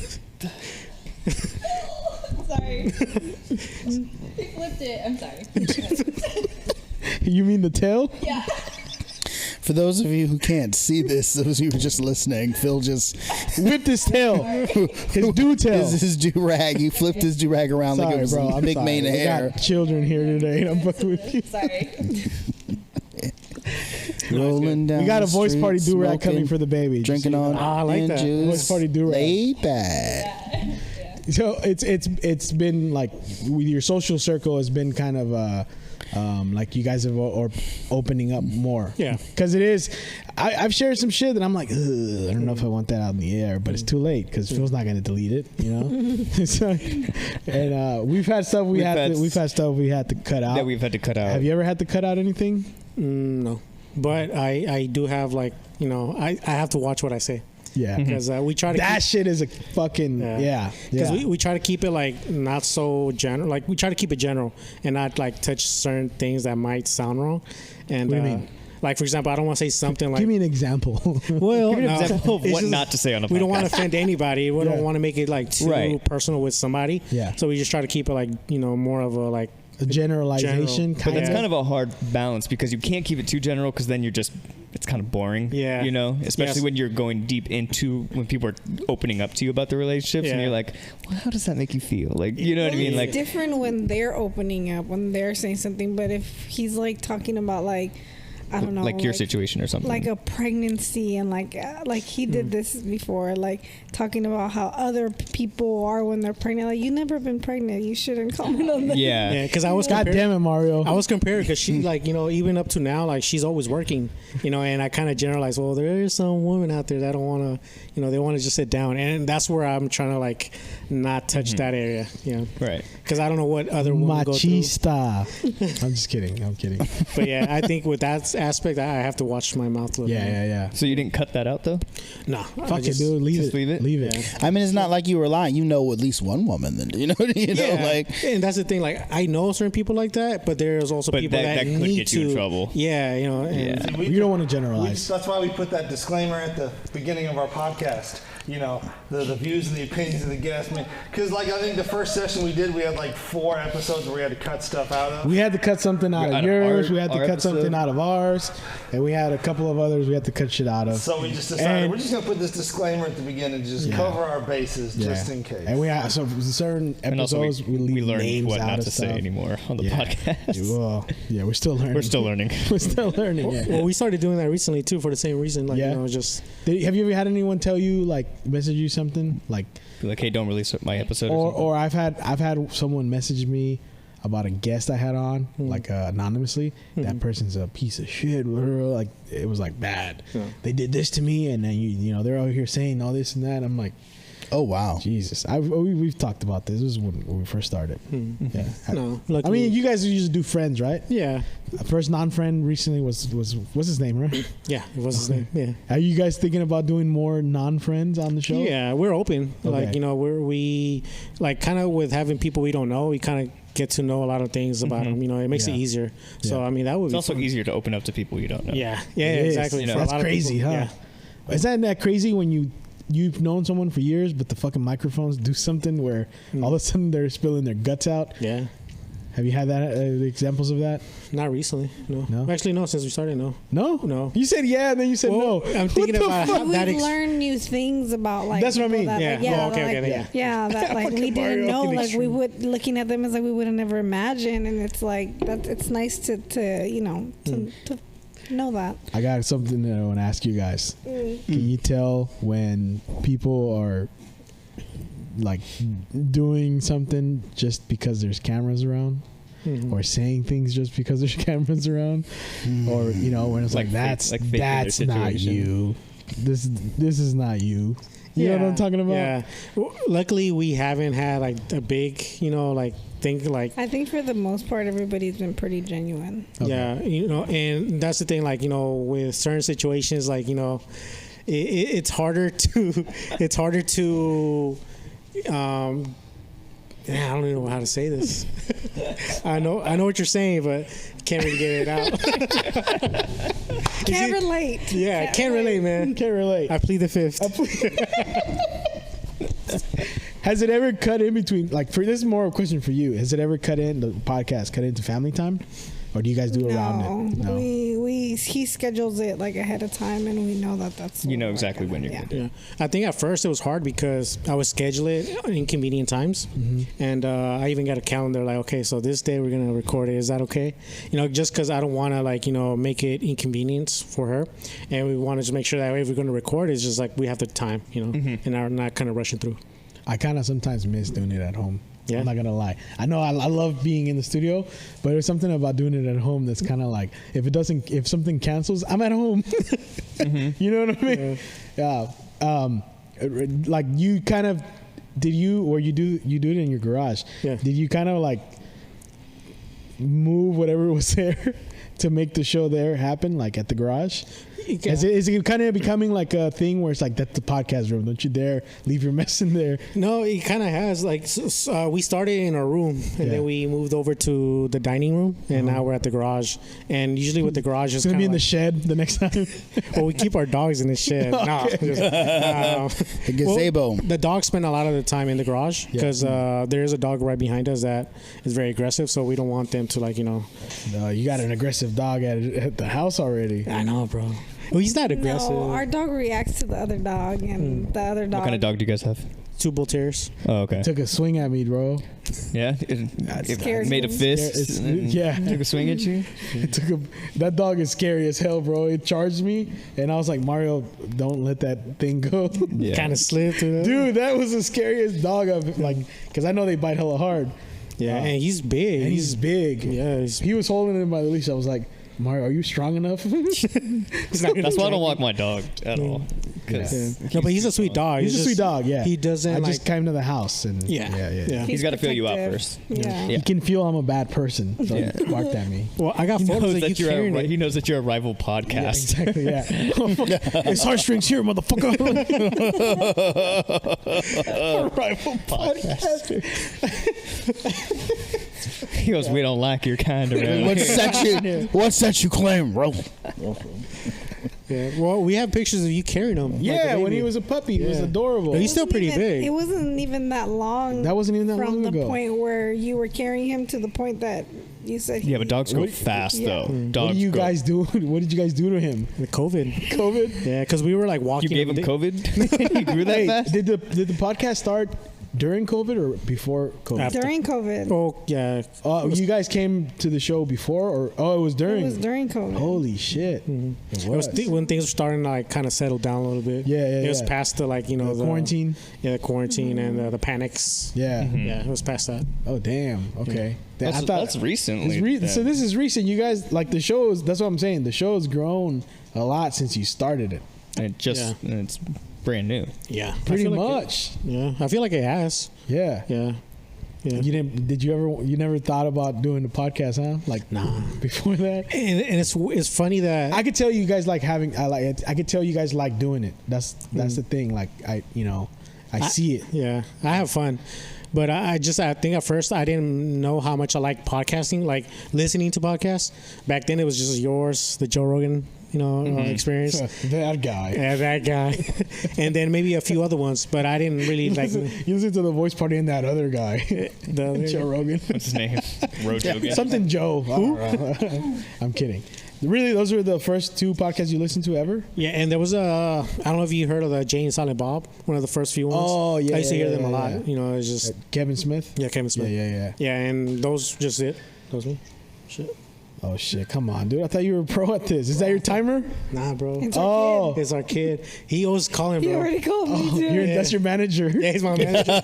Sorry. He flipped it. I'm sorry. You mean the tail? Yeah. For those of you who can't see this, those of you who are just listening, Phil just whipped his tail. His do tail. His do-rag. He flipped his do-rag around like it was a big mane of hair. We got children here today, and I'm fucking with you. Sorry. Rolling down. We got a voice the party street, do-rag coming smoking, for the baby. drinking on I like that. juice, Voice party do-rag. laid back. So it's been like with your social circle has been kind of like you guys have or opening up more. Yeah. Because it is, I've shared some shit that I'm like, ugh, I don't know if I want that out in the air, but it's too late because Phil's not going to delete it, you know. So, and we've had stuff we've had stuff we had to cut out. That we've had to cut out. Have you ever had to cut out anything? No, but I do have, like, you know, I have to watch what I say. Yeah, because we try to that shit is a fucking because we try to keep it like not so general, like we try to keep it general and not like touch certain things that might sound wrong. And what do you mean? Like, for example, I don't want to say something like, give me an example. Well, give me an example of what not to say on a podcast. We don't want to offend anybody. We don't want to make it like too personal with somebody. Yeah. So we just try to keep it like, you know, more of a like a generalization. But that's kind of a hard balance because you can't keep it too general because then it's kind of boring. Yeah. You know, especially when you're going deep into when people are opening up to you about their relationships and you're like, well, how does that make you feel? Like, you know what I mean? Like, it's different when they're opening up, when they're saying something. But if he's like talking about like, I don't know, like your situation or something, like a pregnancy, and like he did this before, like talking about how other people are when they're pregnant. Like, you never been pregnant, you shouldn't comment on that. Yeah, because I was God damn it, Mario. I was comparing because she like, you know, even up to now, like she's always working, you know, and I kind of generalized, well, there is some women out there that don't want to, you know, they want to just sit down, and that's where I'm trying to like not touch that area, you know, right? Because I don't know what other women machista. I'm just kidding. I'm kidding. But yeah, I think with that aspect, I have to watch my mouth a little bit. Yeah. So you didn't cut that out though? No, Fuck it, dude. Leave it. Leave it. I mean, it's not like you were lying. You know at least one woman, then you know, like. And that's the thing. Like, I know certain people like that, but there's also people that could need get you in trouble. Yeah, you know. And You don't want to generalize. That's why we put that disclaimer at the beginning of our podcast. You know, the views and the opinions of the guests. Because, like, I think the first session we did, we had like 4 episodes where we had to cut stuff out of. We had to cut something out of yours. We had to cut something out of ours, and we had a couple of others we had to cut shit out of. So we just decided we're just gonna put this disclaimer at the beginning to just cover our bases, just in case. And we had certain episodes we learned names what out not of to stuff. say anymore on the podcast. Well, we're still learning. We're still learning. We're still learning. Yeah. Well, we started doing that recently too for the same reason. Like, you know, just. Have you ever had anyone tell you, like, message you something like, hey, don't release my episode? Or I've had someone message me about a guest I had on, like anonymously. That person's a piece of shit. Like, it was like bad. They did this to me, and then you know they're out here saying all this and that. I'm like, oh wow, Jesus. We've talked about this. This is when we first started. Yeah. No, I mean, you guys usually do friends, right? Yeah. First non-friend recently was what's his name, right? Yeah, it was his name. Yeah. Are you guys thinking about doing more non-friends on the show? Yeah, we're open. Okay. Like, you know, we like kind of with having people we don't know, we kind of get to know a lot of things about them. You know, it makes it easier. So I mean, that would. It's be also fun. easier to open up to people you don't know. Yeah. Exactly. You know, that's crazy, huh? Yeah. Isn't that crazy when you've known someone for years, but the fucking microphones do something where all of a sudden they're spilling their guts out? Yeah. Have you had that examples of that? Not recently. No. Actually, no. Since we started, no. No. You said yeah, and then you said no. I'm thinking about how that. We've learned new things about like. That's what I mean. That, Yeah. Like, yeah, that like we didn't know. Like we would looking at them as like we would have never imagined, and it's like that. It's nice to you know to know that. I got something that I want to ask you guys. Can you tell when people are like doing something just because there's cameras around, or saying things just because there's cameras around, or you know when it's like that's not you. This is not you. You know what I'm talking about? Yeah. Well, luckily, we haven't had like a big, you know, like think like. I think for the most part, everybody's been pretty genuine. Okay. Yeah, you know, and that's the thing. Like, you know, with certain situations, like, you know, it's harder to. I don't even know how to say this. I know what you're saying, but can't really get it out. Can't relate. Yeah, can't relate, man. Can't relate. I plead the fifth. Has it ever cut in between? Like, this is more of a question for you. Has it ever cut into family time, or do you guys do around it? No. He schedules it like ahead of time, and we know that's. You know exactly when you're going to do it. I think at first it was hard because I would schedule it inconvenient times, and I even got a calendar like, okay, so this day we're gonna record it. Is that okay? You know, just because I don't want to like, you know, make it inconvenience for her, and we want to just make sure that if we're gonna record, it's just like we have the time, you know, and are not kind of rushing through. I kind of sometimes miss doing it at home. Yeah. I'm not gonna lie. I know I love being in the studio, but there's something about doing it at home that's kind of like if something cancels, I'm at home. You know what I mean? Yeah. Like you kind of you do it in your garage? Yeah. Did you kind of like move whatever was there to make the show there happen, like at the garage? Is it kind of becoming like a thing where it's like, that's the podcast room, don't you dare leave your mess in there? No, it kind of has. Like, we started in our room, and then we moved over to the dining room, and now we're at the garage. And usually with the garage, It's gonna be in the shed the next time. Well, we keep our dogs in the shed. The gazebo. The dogs spend a lot of the time in the garage because there is a dog right behind us that is very aggressive. So we don't want them to No, you got an aggressive dog at the house already. I know, bro. Well, he's not aggressive. No, our dog reacts to the other dog, and the other dog. What kind of dog do you guys have? 2 bull terriers. Oh, okay. Took a swing at me, bro. Yeah, it scares made a me. fist. Took a swing at you. That dog is scary as hell, bro. It charged me, and I was like, Mario, don't let that thing go. Yeah. Kind of slid through that. Dude, that was the scariest dog I've because I know they bite hella hard. Yeah, and he's big. And he's big. Yeah, he was holding him by the leash. I was like, Mario, are you strong enough? That's why I don't walk my dog at all. No, but he's a sweet dog. He's a sweet dog. Yeah, he doesn't. I just came to the house and yeah. He's got to feel you out protective. first. Yeah. He can feel I'm a bad person. So he barked at me. Well, I got photos of you carrying it. He knows that you're a rival podcast. Exactly. Yeah. It's Heartstrings here, motherfucker. Rival podcast. He goes, we don't like your kind around. What sex you claim, bro? Yeah. Well, we have pictures of you carrying him. Yeah, when he was a puppy, he was adorable. But he's still pretty big. It wasn't even that long. That wasn't even that long ago. From the point where you were carrying him to the point that you said. Yeah, but dogs go fast though. Dogs what do you guys do? What did you guys do to him? The COVID. COVID? Yeah, because we were like walking. You gave him COVID? He grew that fast? Did the podcast start during COVID or before COVID? During COVID. Oh, yeah. You guys came to the show before or it was during? It was during COVID. Holy shit. It was when things were starting to kind of settle down a little bit. Yeah. It was past the the quarantine. Yeah, the quarantine and the panics. Yeah. Yeah, it was past that. Oh, damn. Okay. I thought that's recently. So this is recent. You guys, the shows, that's what I'm saying. The show has grown a lot since you started it. And it's brand new. Yeah. Pretty much. I feel like it has. Yeah. Yeah. Yeah. You never thought about doing the podcast, huh? Nah. Before that? And it's funny that I could tell you guys like doing it. That's the thing. I see it. Yeah. I have fun. But I think at first I didn't know how much I liked podcasting, like listening to podcasts. Back then it was just yours, the Joe Rogan, experience. That guy. Yeah, that guy. And then maybe a few other ones, but I didn't really like. You listen to the voice party and that other guy, Joe Rogan. What's his name? Rogan. Something Joe. Who? I'm kidding. Really, those were the first 2 podcasts you listened to ever? Yeah, and there was I don't know if you heard of the Jay and Silent Bob, one of the first few ones. Oh, yeah. I used to hear them a lot. It's just Kevin Smith? Yeah, Kevin Smith. Yeah. Yeah, and those just it. Those me. Shit. Oh shit! Come on, dude. I thought you were a pro at this. Is that your timer? Nah, bro. It's our kid. It's our kid. He always calling, bro. He already called me too. That's your manager. Yeah, he's my manager. He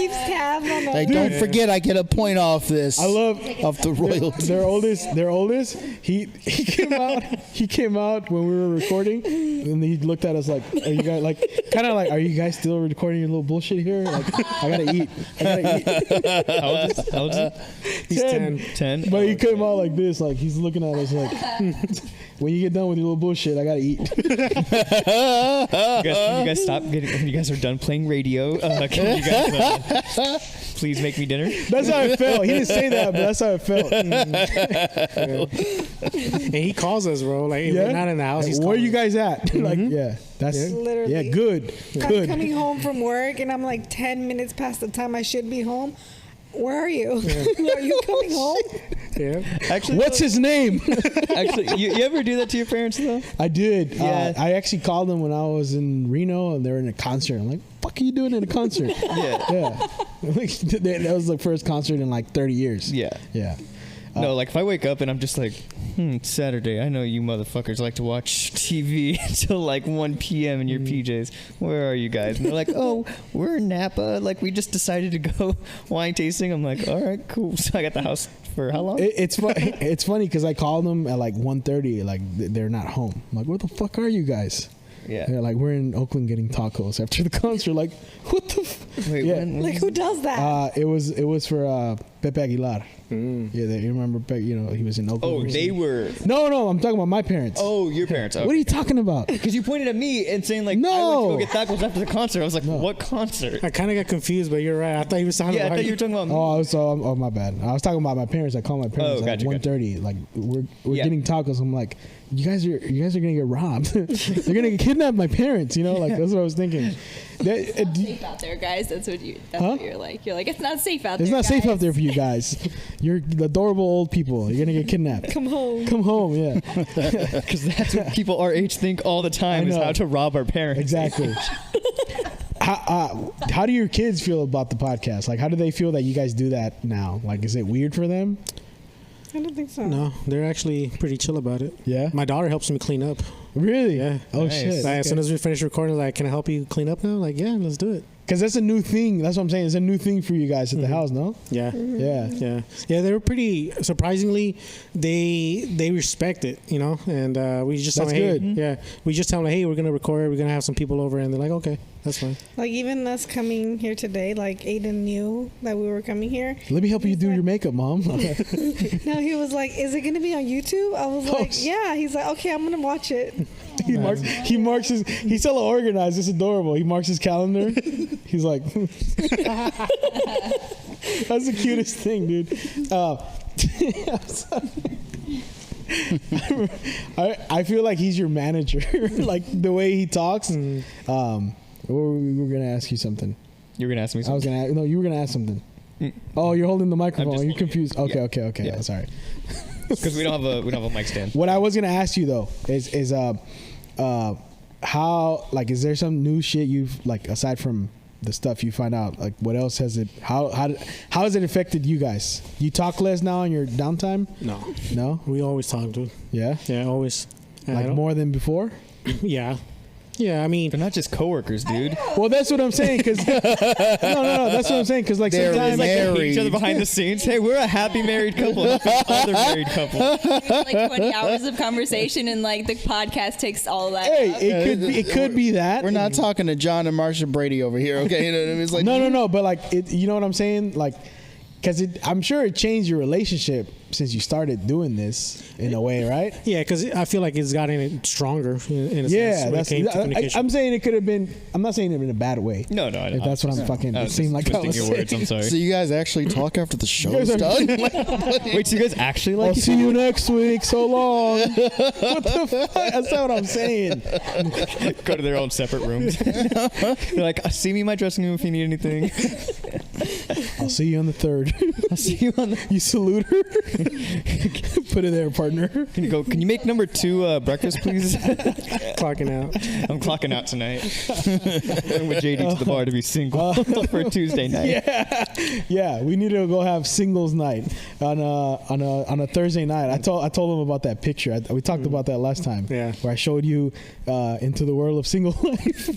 keeps tabs on the. Don't forget, I get a point off this. I love of the royalties. Their oldest. He came out. He came out when we were recording, and he looked at us like, "Are you guys are you guys still recording your little bullshit here? Like, I gotta eat. How old is he? He's 10. 10. But he came out like this, like he's looking at us like, when you get done with your little bullshit, I gotta eat. You guys stop getting. When you guys are done playing radio, can you guys please make me dinner? That's how it felt. He didn't say that, but that's how it felt. And he calls us, bro. Like, if we're not in the house, he's where calling you guys at? That's literally good. I'm coming home from work and I'm like 10 minutes past the time I should be home. Where are you? Are you coming home? Yeah. Actually, what's his name? Actually, you ever do that to your parents though? I did. Yeah. I actually called them when I was in Reno and they were in a concert. I'm like, "Fuck are you doing in a concert?" Yeah. That was the first concert in like 30 years. Yeah. No, like if I wake up and I'm just like, it's Saturday. I know you motherfuckers like to watch TV until like 1 p.m. in your PJs. Where are you guys? And they're like, oh, we're in Napa. Like we just decided to go wine tasting. I'm like, all right, cool. So I got the house for how long? It's funny because I called them at like 1:30. Like they're not home. I'm like, where the fuck are you guys? Yeah. They're like, we're in Oakland getting tacos after the concert. Like, what the? Wait, yeah. when Like, who does that? It was for Pepe Aguilar. Mm. Yeah, you remember Pepe? You know, he was in Oakland. Oh, they were. No, I'm talking about my parents. Oh, your parents. Okay. What are you talking about? Because you pointed at me and saying like, No. I went to go get tacos after the concert. I was like, what concert? I kind of got confused, but you're right. I thought he was talking Yeah, I about thought you were talking about me. Oh, my bad. I was talking about my parents. I called my parents at gotcha, 1:30. Like we're Yeah. getting tacos. I'm like, you guys are gonna get robbed. They're gonna get kidnapped. My parents. You know, like that's what I was thinking. It's not safe out there, guys. That's what you're like. You're like, it's not safe out there. It's not guys. safe out there for you guys. You're adorable old people. You're gonna get kidnapped. Come home. Come home. Yeah. Because that's what people our age think all the time, is know. how to rob our parents. Exactly. How do your kids feel about the podcast? Like, how do they feel that you guys do that now? Like, is it weird for them? I don't think so. No, they're actually pretty chill about it. Yeah. My daughter helps me clean up. Really? Yeah. Oh Nice. shit. Like, as soon as we finish recording, like, can I help you clean up now? Like, yeah, let's do it. Because that's a new thing. That's what I'm saying. It's a new thing for you guys at the house, no? Yeah. Yeah. Yeah. They were pretty surprisingly. They respect it, you know. And we just That's tell them, hey, good. yeah. We just tell them, hey, we're gonna record. We're gonna have some people over, and they're like, okay, that's fine. Like even us coming here today, like Aiden knew that we were coming here. Let me help you do your makeup, Mom. No, he was like, "Is it gonna be on YouTube?" I was like, "Yeah." He's like, "Okay, I'm gonna watch it." He marks his. He's so organized. It's adorable. He marks his calendar. He's like, that's the cutest thing, dude. I feel like he's your manager. Like the way he talks. We were gonna ask you something. You were gonna ask me something. You were gonna ask something. Oh, you're holding the microphone. You're confused. Okay, Yeah. okay. Yeah. Sorry. Because we don't have a mic stand. What I was gonna ask you though is how, like, is there some new shit you've, like, aside from the stuff you find out, like, what else has it, how has it affected you guys? You talk less now in your downtime? No, We always talk, dude. yeah, Always. like more than before. Yeah. I mean, They're not just coworkers, dude. Well, that's what I'm saying. Cause no, that's what I'm saying. Cause like They're sometimes Like they hate married. each other behind the scenes. Hey, we're a happy married couple. Not this other married couple. Like 20 hours of conversation, and like the podcast takes all that. hey, up. it could be that. We're not talking to John and Marsha Brady over here, okay? You know what I mean? It's like No, but like it, you know what I'm saying? Like, cause I'm sure it changed your relationship since you started doing this in a way, right? yeah, because I feel like it's gotten stronger in a sense Yeah, when it that's. came to communication. I'm saying it could have been. I'm not saying it in a bad way. No, If that's what I'm fucking. I It was seemed just like I twisting was your saying. words. I'm sorry. So you guys actually talk after the show's guys are- done? Wait, so you guys actually like I'll see you next week. So long. What the fuck? That's not what I'm saying. go to their own separate rooms? They're like, see me in my dressing room if you need anything. I'll see you on the 3rd. I'll see you on the. You salute her. Put it there, partner. Can you go? Can you make number 2 breakfast, please? Clocking out. I'm clocking out tonight. Going with JD to the bar to be single for a Tuesday night. Yeah. We need to go have singles night on a Thursday night. I told them about that picture. We talked about that last time. Yeah. Where I showed you into the world of single life.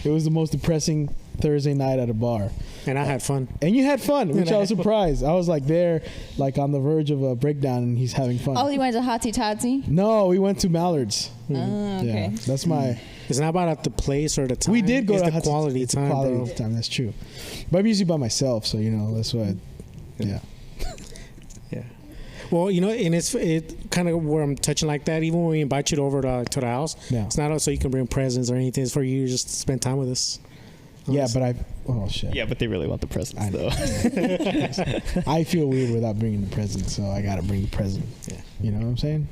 It was the most depressing Thursday night at a bar. And I had fun. And you had fun, which I was surprised. I was like there, like on the verge of a breakdown, and he's having fun. Oh, you went to Hotty Toddy? No, we went to Mallard's. Oh, okay. Yeah, that's my. It's not about the place or the time. We did go it's to the quality it's time, the quality bro. of time. That's true. But I'm usually by myself, so that's why. Yeah. Yeah. Well, and it kind of where I'm touching like that. Even when we invite you over to the house, Yeah. it's not so you can bring presents or anything. It's for you to just spend time with us. Yeah, but oh shit. Yeah, but they really want the presents I know. though. I feel weird without bringing the present, so I gotta bring the present. Yeah. You know what I'm saying?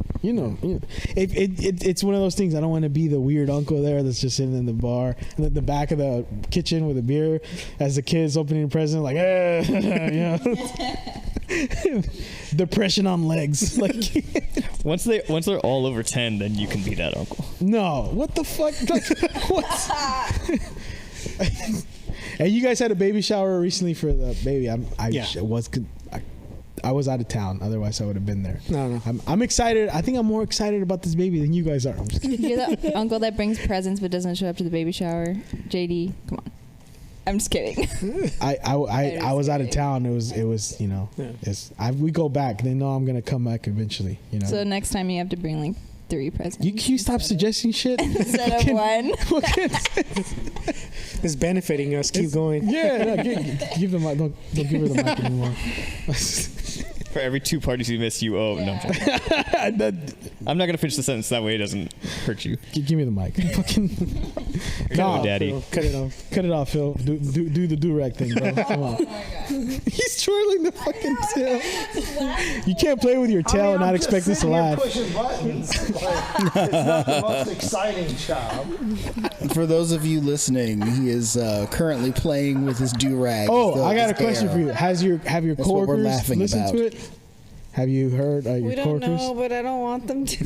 It's one of those things. I don't want to be the weird uncle there that's just sitting in the bar, in the back of the kitchen with a beer, as the kids opening the present, like, depression on legs. Like, once they're all over 10, then you can be that uncle. no, what the fuck? Like, what? And you guys had a baby shower recently for the baby. I was out of town. Otherwise, I would have been there. No. I'm excited. I think I'm more excited about this baby than you guys are. I'm just kidding. You're the uncle that brings presents but doesn't show up to the baby shower. JD, come on. I'm just kidding. I was out of town. It was Yeah. we go back. They know I'm gonna come back eventually. So next time you have to bring like 3 presents. Can you stop suggesting shit? Instead of one. It's benefiting us. Keep going. Yeah, no, give the mic. Don't give her the mic anymore. For every 2 parties you miss, you owe. No, I'm not gonna finish the sentence. That way it doesn't hurt you. Give me the mic. No, Daddy. Phil, cut it off. Cut it off, Phil. Do the do-rag thing, bro. Come on. He's twirling the fucking tail. You can't play with your tail and not expect this to laugh. Pushing buttons. It's not the most exciting job. For those of you listening, he is currently playing with his do-rag. Oh, I got a question for you. Have your That's what we're coworkers laughing listened about. to it? Have you heard your We don't coworkers? know, but I don't want them to.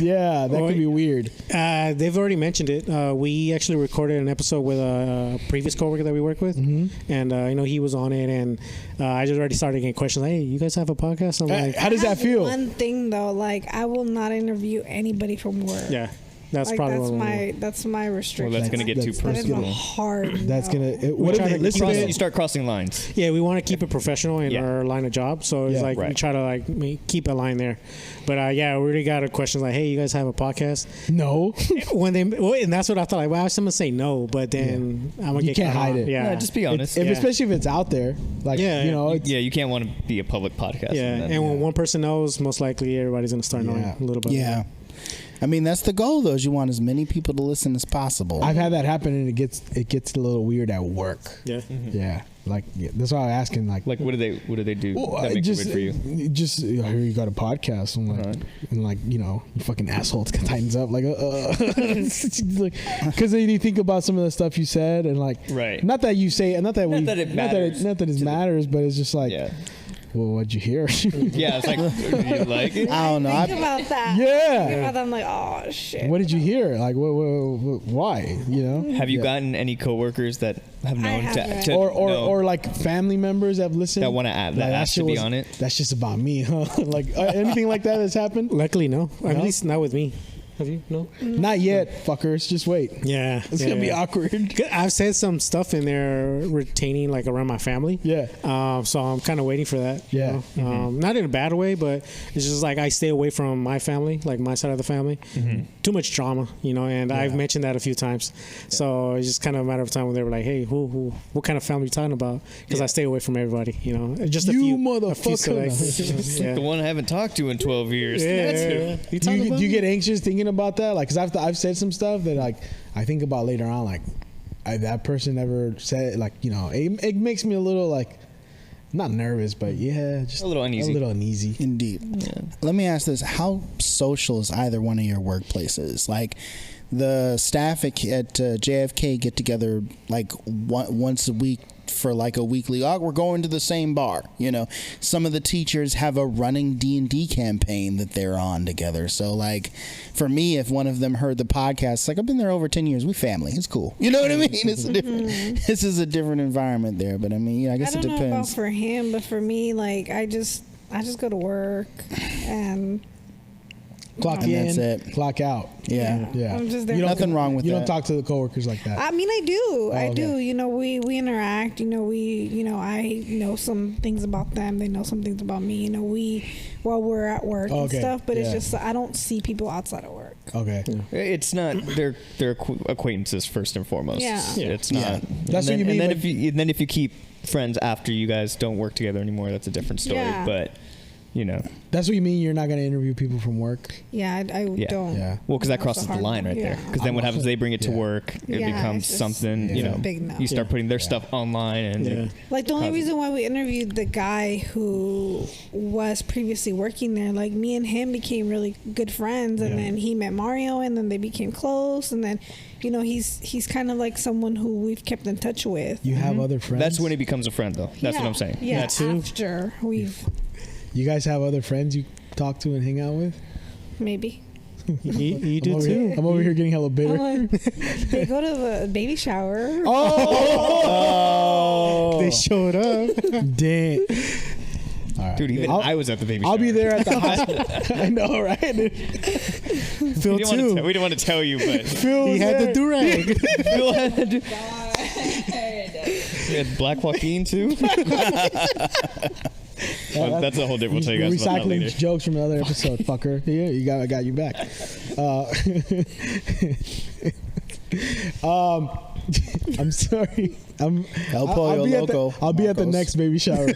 Yeah, that could be weird. They've already mentioned it. We actually recorded an episode with a previous coworker that we work with, and he was on it, and I just already started getting questions. Hey, you guys have a podcast? I'm like, How does that feel? One thing though, like I will not interview anybody from work. yeah, that's Like probably that's my restriction. Well, that's gonna get too That is a personal. hard. That's no. gonna. What if try they to listen to You it? start crossing lines. Yeah, we want to keep it professional in Yeah. our line of job, so it's Yeah. like we Right. try to keep a line there. But we already got a question like, "Hey, you guys have a podcast?" No. And that's what I thought. Like, well, I was gonna say no, but then I'm gonna You get can't cut hide off. it. Yeah, No, just be honest. Especially if it's out there, like it's, You can't want to be a public podcast. yeah. then- And when one person knows, most likely everybody's gonna start knowing Yeah. a little bit. Yeah. I mean, that's the goal, though, is you want as many people to listen as possible. I've had that happen, and it gets a little weird at work. Yeah. Yeah, that's why I'm asking. Like what do they do well, that I makes just, it weird for you? Just I hear you got a podcast. I'm like, you fucking asshole. It tightens up, because then you think about some of the stuff you said, and Right. Not that you say, not that it matters, but it's just like, well, what'd you hear? Yeah, it's like, do you like it? I don't know. Think about that. Yeah. Think about that. I'm like, oh shit. What did you hear? Like, why? Have you gotten any coworkers that have known haven't. to or like family members that have listened that want to add that Like, ask to shit be was- on it? That's just about me, huh? Like anything like that has happened? Luckily, no. At least not with me. Have you? No. Not yet, fuckers. Just wait. Yeah. It's gonna be awkward. I've said some stuff in there retaining like around my family. Yeah. So I'm kind of waiting for that. Yeah. Not in a bad way, but it's just like I stay away from my family, like my side of the family. Too much drama, and I've mentioned that a few times. So it's just kind of a matter of time when they were like, "Hey, what kind of family are you talking about?" Because I stay away from everybody. Just a You few motherfucker. selects. The one I haven't talked to in 12 years. Yeah. That's who. You talking Do about you me? get anxious thinking about that? Like, because I've said some stuff that like I think about later on. Like, that person never said. Like, it makes me a little like not nervous, but just A little uneasy. A little uneasy. Indeed. Yeah. Let me ask this. How social is either one of your workplaces? Like, the staff at JFK get together like once a week for like a weekly, we're going to the same bar. Some of the teachers have a running D&D campaign that they're on together. So like for me, if one of them heard the podcast, like I've been there over 10 years, we family, it's cool. You know what I mean? It's a different, this is a different environment there, but I mean, I guess it I don't know about depends. for him, but for me, like I just go to work and Clock And in, that's it. clock out. Yeah. Yeah. I'm just there. Nothing wrong with You that. don't talk to the coworkers like that. I mean, I do. I okay. do. We interact. I know some things about them. They know some things about me. While we're at work and Okay, stuff. But it's yeah. just I don't see people outside of work. Okay. It's not they're acquaintances first and foremost. Yeah. It's Yeah. not. That's what you mean, And then like- if you keep friends after you guys don't work together anymore, that's a different story. Yeah. But That's what you mean. You're not going to interview people from work. Yeah, I Yeah. don't. Yeah. well, because that That's crosses a the hard line one. right there. Yeah. Because then what happens? They bring it to Yeah. work. It Yeah, becomes it's just- something. it's a big no. You start Yeah. putting their stuff online, and Yeah. Like the only Causes- reason why we interviewed the guy who was previously working there, like me and him became really good friends, and then he met Mario, and then they became close, and then he's kind of like someone who we've kept in touch with. You have other friends. that's when he becomes a friend, though. That's what I'm saying. Yeah, That too. after we've You guys have other friends you talk to and hang out with? maybe. You do I'm over too. Here, I'm over here getting hella bitter. They go to the baby shower. Oh, They showed up. dang. All right. Dude, even I was at the baby I'll shower. be there at the hospital. I know, right? Phil We too. didn't want to tell you, but Phil He had the do-rag. Phil had to do. You had Black Joaquin too. Well, that's a whole different. We'll tell you guys about that recycling later. jokes from another episode, fucker. Yeah, I got you back. I'm sorry. I'll be at the next baby shower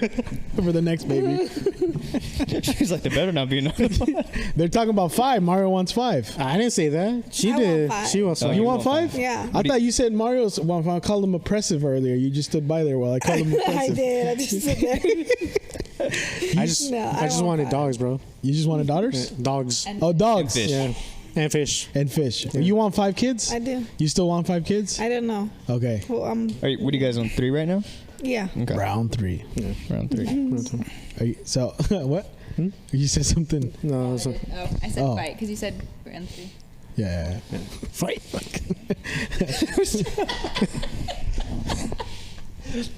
for the next baby. She's like, there better not be another one. They're talking about 5. Mario wants 5. I didn't say that. She I did. want 5. She wants Oh, 5. You want 5? Yeah. I thought you said Mario's. Well, I called him oppressive earlier. You just stood by there while I called him oppressive. I did. I just sit there. I just want wanted 5. dogs, bro. You just wanted daughters? Dogs. Oh, dogs. And fish. Yeah. And fish. And fish. You want 5 kids? I do. You still want 5 kids? I don't know. Okay. Well, What are you guys on 3 right now? yeah. Okay. Round 3. Round 3. Are you, so what? You said something. No, so I said Oh. fight because you said round 3. Yeah. fight.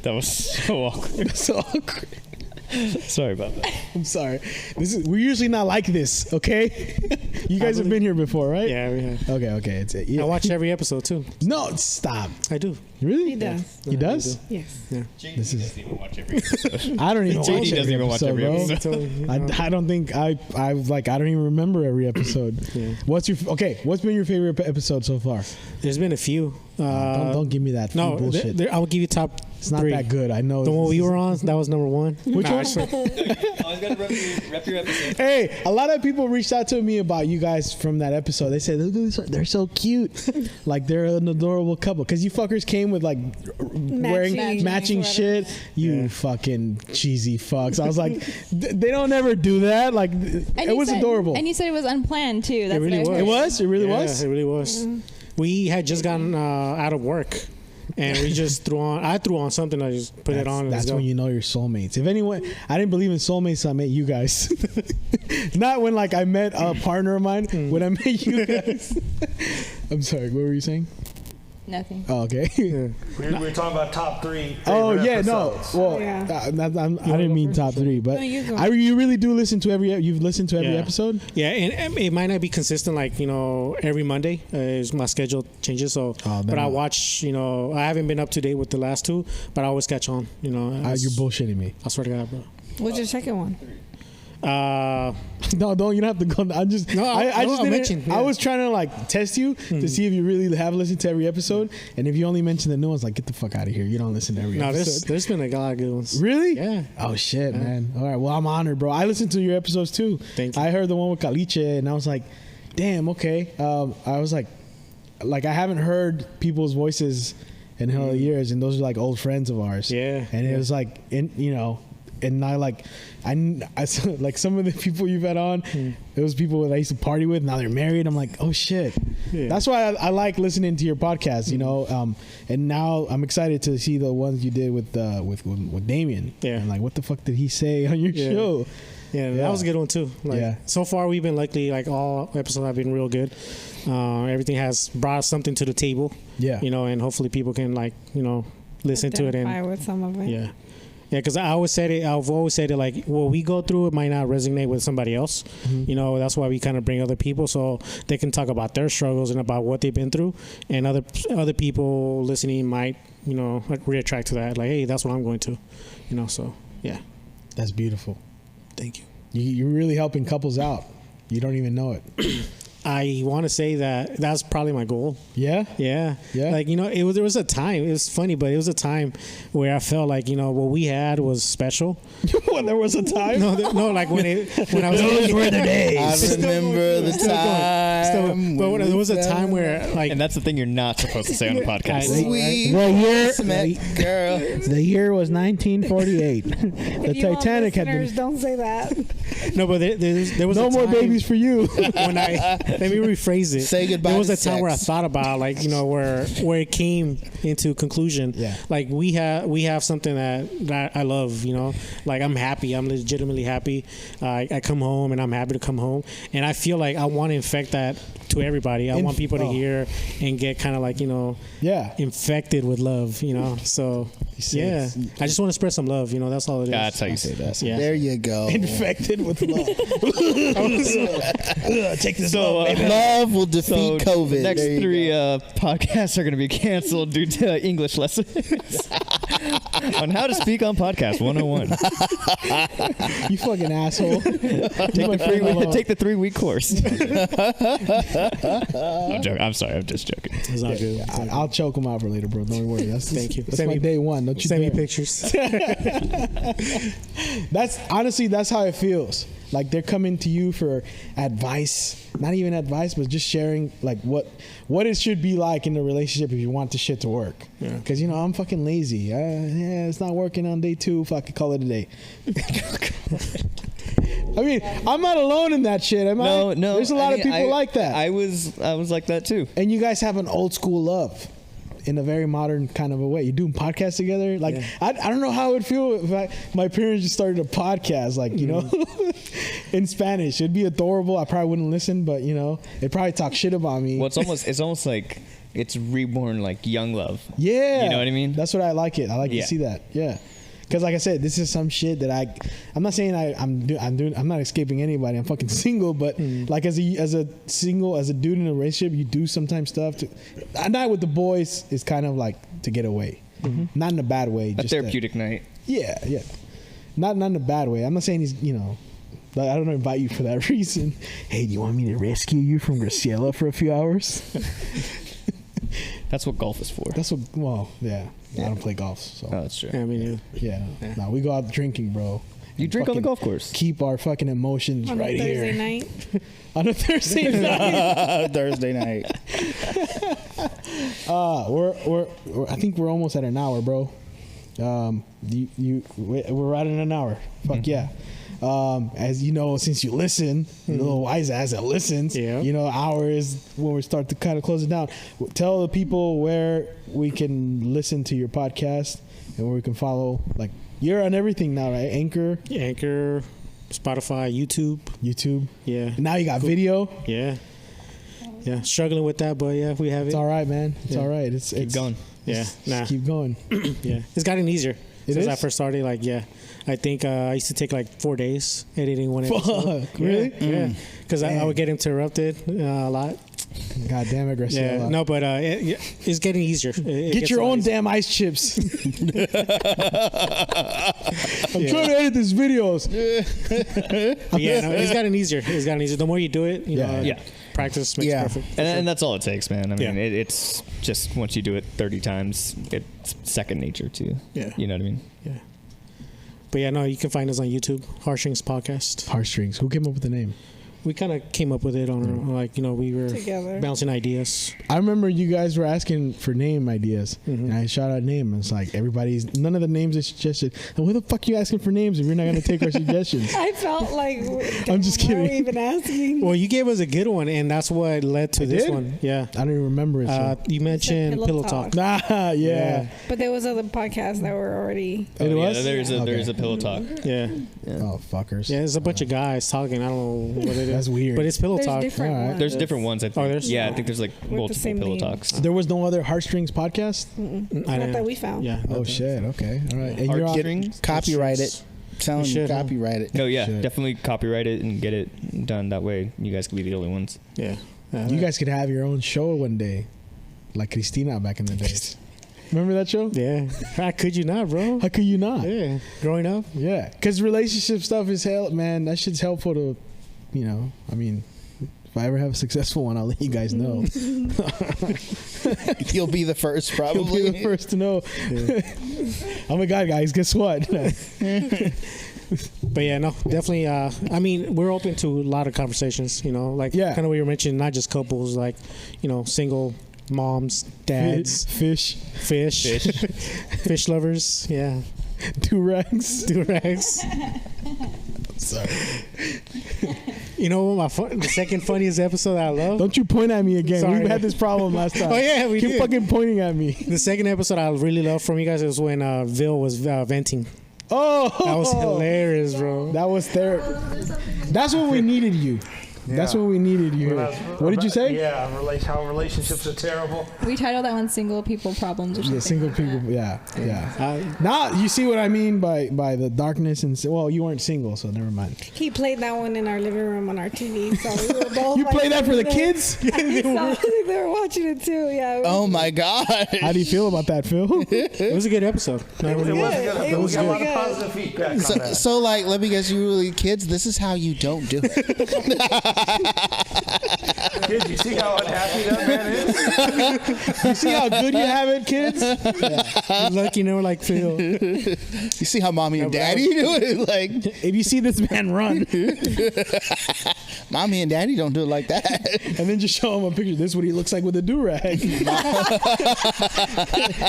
That was so awkward. That's so awkward. Sorry about that. I'm sorry. We're usually not like this, okay? You guys have been here before, right? Yeah, we have. Okay. It's yeah. I watch every episode too. No, stop. I do. Really? He does. He does? Yes. This is. Doesn't even watch every episode. I don't even watch JD every doesn't even watch episode, every bro. episode. I don't think I don't even remember every episode. Yeah. What's been your favorite episode so far? There's been a few. Don't give me that No, bullshit. I will give you top It's not 3. that good. I know. The one we were on, that was number 1. Which one? Always gotta rep your episode. Hey, a lot of people reached out to me about you guys from that episode. They said they're so cute, like they're an adorable couple. Because you fuckers came with like wearing matching shit. You fucking cheesy fucks. I was like, they don't ever do that. Like it was adorable. And you said it was unplanned too. That's really what I was. It really Yeah, was. it really was. We had just gotten out of work, and we just threw on. I threw on something. I just put it on. And That's let's go. when you know you're soulmates. If anyone, I didn't believe in soulmates, so I met you guys. Not when like I met a partner of mine. When I met you guys. I'm sorry. What were you saying? Nothing. Oh, okay. We were talking about top 3. Oh favorite yeah, episodes. no. Well, Yeah. I didn't mean top 3, but No, you go. you really do listen to every. You've listened to every Yeah. episode. Yeah, and it might not be consistent. Like every Monday, my schedule changes. So, but I watch. I haven't been up to date with the last 2, but I always catch on. You're bullshitting me. I swear to God, bro. What's your second one? No, don't. You don't have to go. I just. No, I just I'll didn't. mention, yeah. I was trying to like test you to see if you really have listened to every episode, and if you only mention the new ones, like get the fuck out of here. You don't listen to every No, episode. there's been a lot of good ones. Really? Yeah. Oh shit, man. All right. Well, I'm honored, bro. I listened to your episodes too. Thank you. I heard the one with Caliche, and I was like, damn. Okay. I was like I haven't heard people's voices in hell of years, and those are like old friends of ours. Yeah. And it was like, and now like I like some of the people you've had on, it was people that I used to party with. Now they're married. I'm like, oh shit. Yeah. That's why I like listening to your podcast. And now I'm excited to see the ones you did with Damien. Yeah. And like, what the fuck did he say on your Yeah. show? Yeah, that was a good one too. Yeah. So far we've been lucky. Like all episodes have been real good. Everything has brought something to the table. Yeah. And hopefully people can listen to it Identify with some of it. Yeah, because I've always said it like what we go through, it might not resonate with somebody else. That's why we kind of bring other people so they can talk about their struggles and about what they've been through, and other people listening might reattract to that. Like, hey, that's what I'm going to, So yeah, That's beautiful. thank you. You're really helping couples out. You don't even know it. I want to say that that's probably my goal. Yeah? Yeah. Yeah. Like, there was a time, it was funny, but it was a time where I felt like, what we had was special. When there was a time? No, like when I was Those were the days. I remember the time. But there was a time where, like, And that's the thing you're not supposed to say on the podcast. Sweet girl. The year was 1948. The You all Titanic had listeners, been. don't say that. no, but there was No a more time babies for you. when let me rephrase it. Say goodbye There was to a time sex. where I thought about, like, where it came into conclusion. Yeah. Like we have something that I love. Like I'm happy. I'm legitimately happy. I come home and I'm happy to come home. And I feel like I want to infect that to everybody. I want people to hear and get kind of like Yeah. infected with love. So yeah, I just want to spread some love. That's all it is. That's how you say that. Yeah. There you go. Infected with love. Take this So, Love will defeat So COVID. the next There you 3 go. podcasts are going to be canceled due to English lessons. On how to speak on podcast 101. You fucking asshole. Take the 3-week course. I'm joking. I'm sorry. I'm just joking. It's all good. I'll choke him out for later, bro. Don't worry. Thank you. That's my day one. Don't you send me dare. pictures. That's honestly, that's how it feels. Like they're coming to you for advice, not even advice, but just sharing like what it should be like in the relationship if you want the shit to work. Yeah. Because I'm fucking lazy. Yeah, it's not working on day 2. Fucking call it a day. I mean, I'm not alone in that shit. Am I? No. There's a lot of people like that. I was like that too. And you guys have an old school love in a very modern kind of a way. You're doing podcasts together. Like, yeah. I don't know how it would feel if my parents just started a podcast, like, you know, in Spanish. It'd be adorable. I probably wouldn't listen, but, they'd probably talk shit about me. Well, it's almost like it's reborn, like young love. Yeah. You know what I mean? That's what I like it. I like to see that. Yeah. Because like I said, this is some shit that I'm not saying I'm not escaping anybody. I'm fucking single, but like as a dude in a relationship, you do sometimes stuff a night with the boys is kind of like to get away, not in a bad way. A therapeutic night. Yeah. Not in a bad way. I'm not saying he's like, I don't invite you for that reason. Hey, do you want me to rescue you from Graciel for a few hours? That's what golf is for. Yeah. I don't play golf, so. Oh, that's true. Yeah, I mean, yeah. No, we go out drinking, bro. You drink on the golf course. Keep our fucking emotions on right here. On a Thursday night. On a Thursday night. Thursday night. We're I think we're almost at an hour, bro. We're right in an hour. Fuck yeah. As you know, since you listen, you little wise ass that listens, hour is when we start to kind of close it down. Tell the people where we can listen to your podcast and where we can follow. Like, you're on everything now, right? Anchor, Spotify, YouTube. Yeah. Now you got video. Yeah. Struggling with that, but yeah, we have it. It's all right, man. It's all right. Keep going. Yeah. Keep going. Yeah. It's gotten easier since I first started. Like, yeah. I think I used to take like 4 days editing one episode. Fuck, really? Yeah. Because I would get interrupted a lot. God damn it, Graciel. Yeah, no, but it's getting easier. Get your own damn ice chips. I'm trying to edit these videos. It's gotten easier. The more you do it, practice makes perfect. And that's all it takes, man. I mean, it's just once you do it 30 times, it's second nature too. Yeah. You know what I mean? Yeah. But yeah, no, you can find us on YouTube, Heartstrings Podcast. Heartstrings. Who came up with the name? We kind of came up with it on we were together bouncing ideas. I remember you guys were asking for name ideas, and I shot out a name. And it's like none of the names are suggested. And why the fuck are you asking for names if you're not going to take our suggestions? I felt like I'm just kidding. Why are we even asking? Well, you gave us a good one, and that's what led to this one. Yeah, I don't even remember it. You mentioned Pillow Talk. Yeah. But there was other podcasts that were already. It was. There's a Pillow Talk. Yeah. Oh fuckers. Yeah, there's a bunch of guys talking. I don't know what it is. That's weird. But it's Pillow Talk. There's different ones. I think. I think there's like multiple Pillow Talks. There was no other Heartstrings podcast? Not that we found. Yeah. Oh shit. Okay. All right. And Heartstrings. Copyright it. Copyright it. No, definitely copyright it and get it done. That way, you guys can be the only ones. Yeah. You guys could have your own show one day, like Cristina back in the days. Remember that show? Yeah. How could you not, bro? How could you not? Yeah. Growing up? Yeah. Because relationship stuff is man. That shit's helpful to, I mean, if I ever have a successful one, I'll let you guys know. You'll be the first, probably. You'll be the first to know. Yeah. Oh my God, guys, guess what? But yeah, no, definitely. I mean, we're open to a lot of conversations, kind of what you were mentioning, not just couples, like, single moms, dads, fish lovers. Yeah. Do-rags. Sorry. The second funniest episode I love. Don't you point at me again. Sorry. We had this problem last time. Oh yeah, we Keep did. fucking pointing at me. The second episode I really love from you guys was when Vil was venting. Oh, that was hilarious, bro. That was there. That's when we needed you. That's when we needed you. What did you say? Yeah, how relationships are terrible. We titled that one "Single People Problems" or something. Yeah, single people. Yeah. Now you see what I mean by the darkness and well, you weren't single, so never mind. He played that one in our living room on our TV, so we were both. You play that for the kids? I think they were watching it too. Yeah. Oh my God! How do you feel about that, Phil? It was a good episode. It was good. We got a lot of positive feedback on that. So like, let me guess, you really kids. This is how you don't do it. Kids, you see how unhappy that man is? You see how good you have it, kids? Yeah. Lucky, like Phil. You see how mommy and daddy do it? Like, if you see this man run, mommy and daddy don't do it like that. And then just show him a picture. This is what he looks like with a do-rag.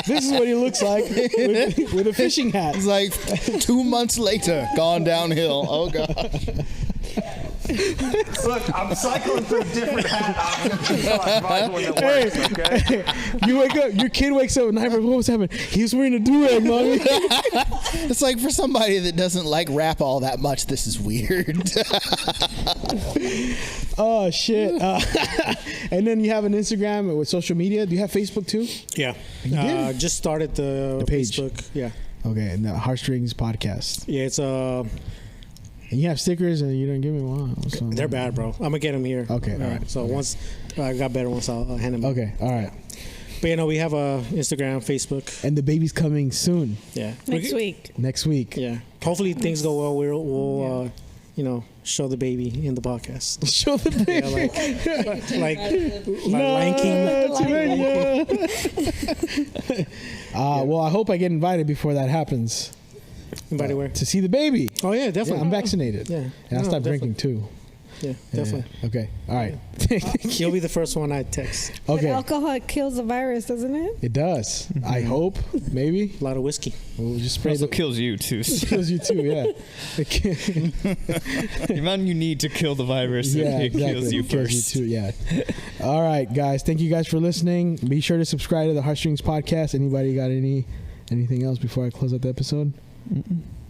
This is what he looks like with a fishing hat. It's like 2 months later, gone downhill. Oh God. Look, I'm cycling through different hat options until I find one that works, okay? You wake up, your kid wakes up at night, what was happening? He was wearing a do-rag, mommy. It's like, for somebody that doesn't like rap all that much, this is weird. Oh, shit. And then you have an Instagram with social media. Do you have Facebook too? Yeah. You did? Just started the page. Facebook. Yeah. Okay, and the Heartstrings podcast. Yeah, it's And you have stickers and you didn't give me one. So. They're bad, bro. I'm gonna get them here. Okay, all right. So once I got better, I'll hand them. Okay, all right. But we have a Instagram, Facebook, and the baby's coming soon. Yeah, next week. Next week. Yeah. Hopefully things go well. We'll show the baby in the podcast. Show the baby. like Lion King. Well, I hope I get invited before that happens. Invited where? To see the baby. Oh yeah, definitely. Yeah, I'm vaccinated. Yeah. And I stopped drinking too. Yeah, definitely. Yeah. Okay. All right. You'll be the first one I text. Okay. But alcohol kills the virus, doesn't it? It does. I hope. Maybe. A lot of whiskey. We'll just spray. It kills you too. It kills you too. Yeah. The amount you need to kill the virus. Yeah, it exactly. kills you it kills first. You too. Yeah. All right, guys. Thank you guys for listening. Be sure to subscribe to the Heartstrings podcast. Anybody got anything else before I close out the episode?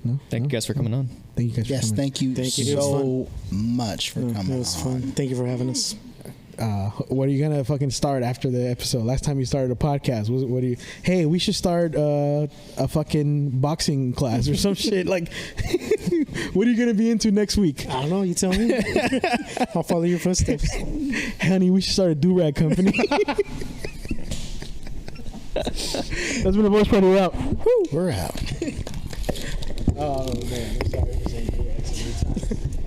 No. Thank you guys for coming on. Thank you guys for coming. Thank you so much for coming. It was fun. Thank you for having us. What are you gonna fucking start after the episode? Last time you started a podcast, what do you? Hey, we should start a fucking boxing class or some shit. Like, what are you gonna be into next week? I don't know. You tell me. I'll follow your footsteps. Honey, we should start a do-rag company. That's been the voice party. We're out. We're out. Oh man, I'm sorry for saying do-rags every time.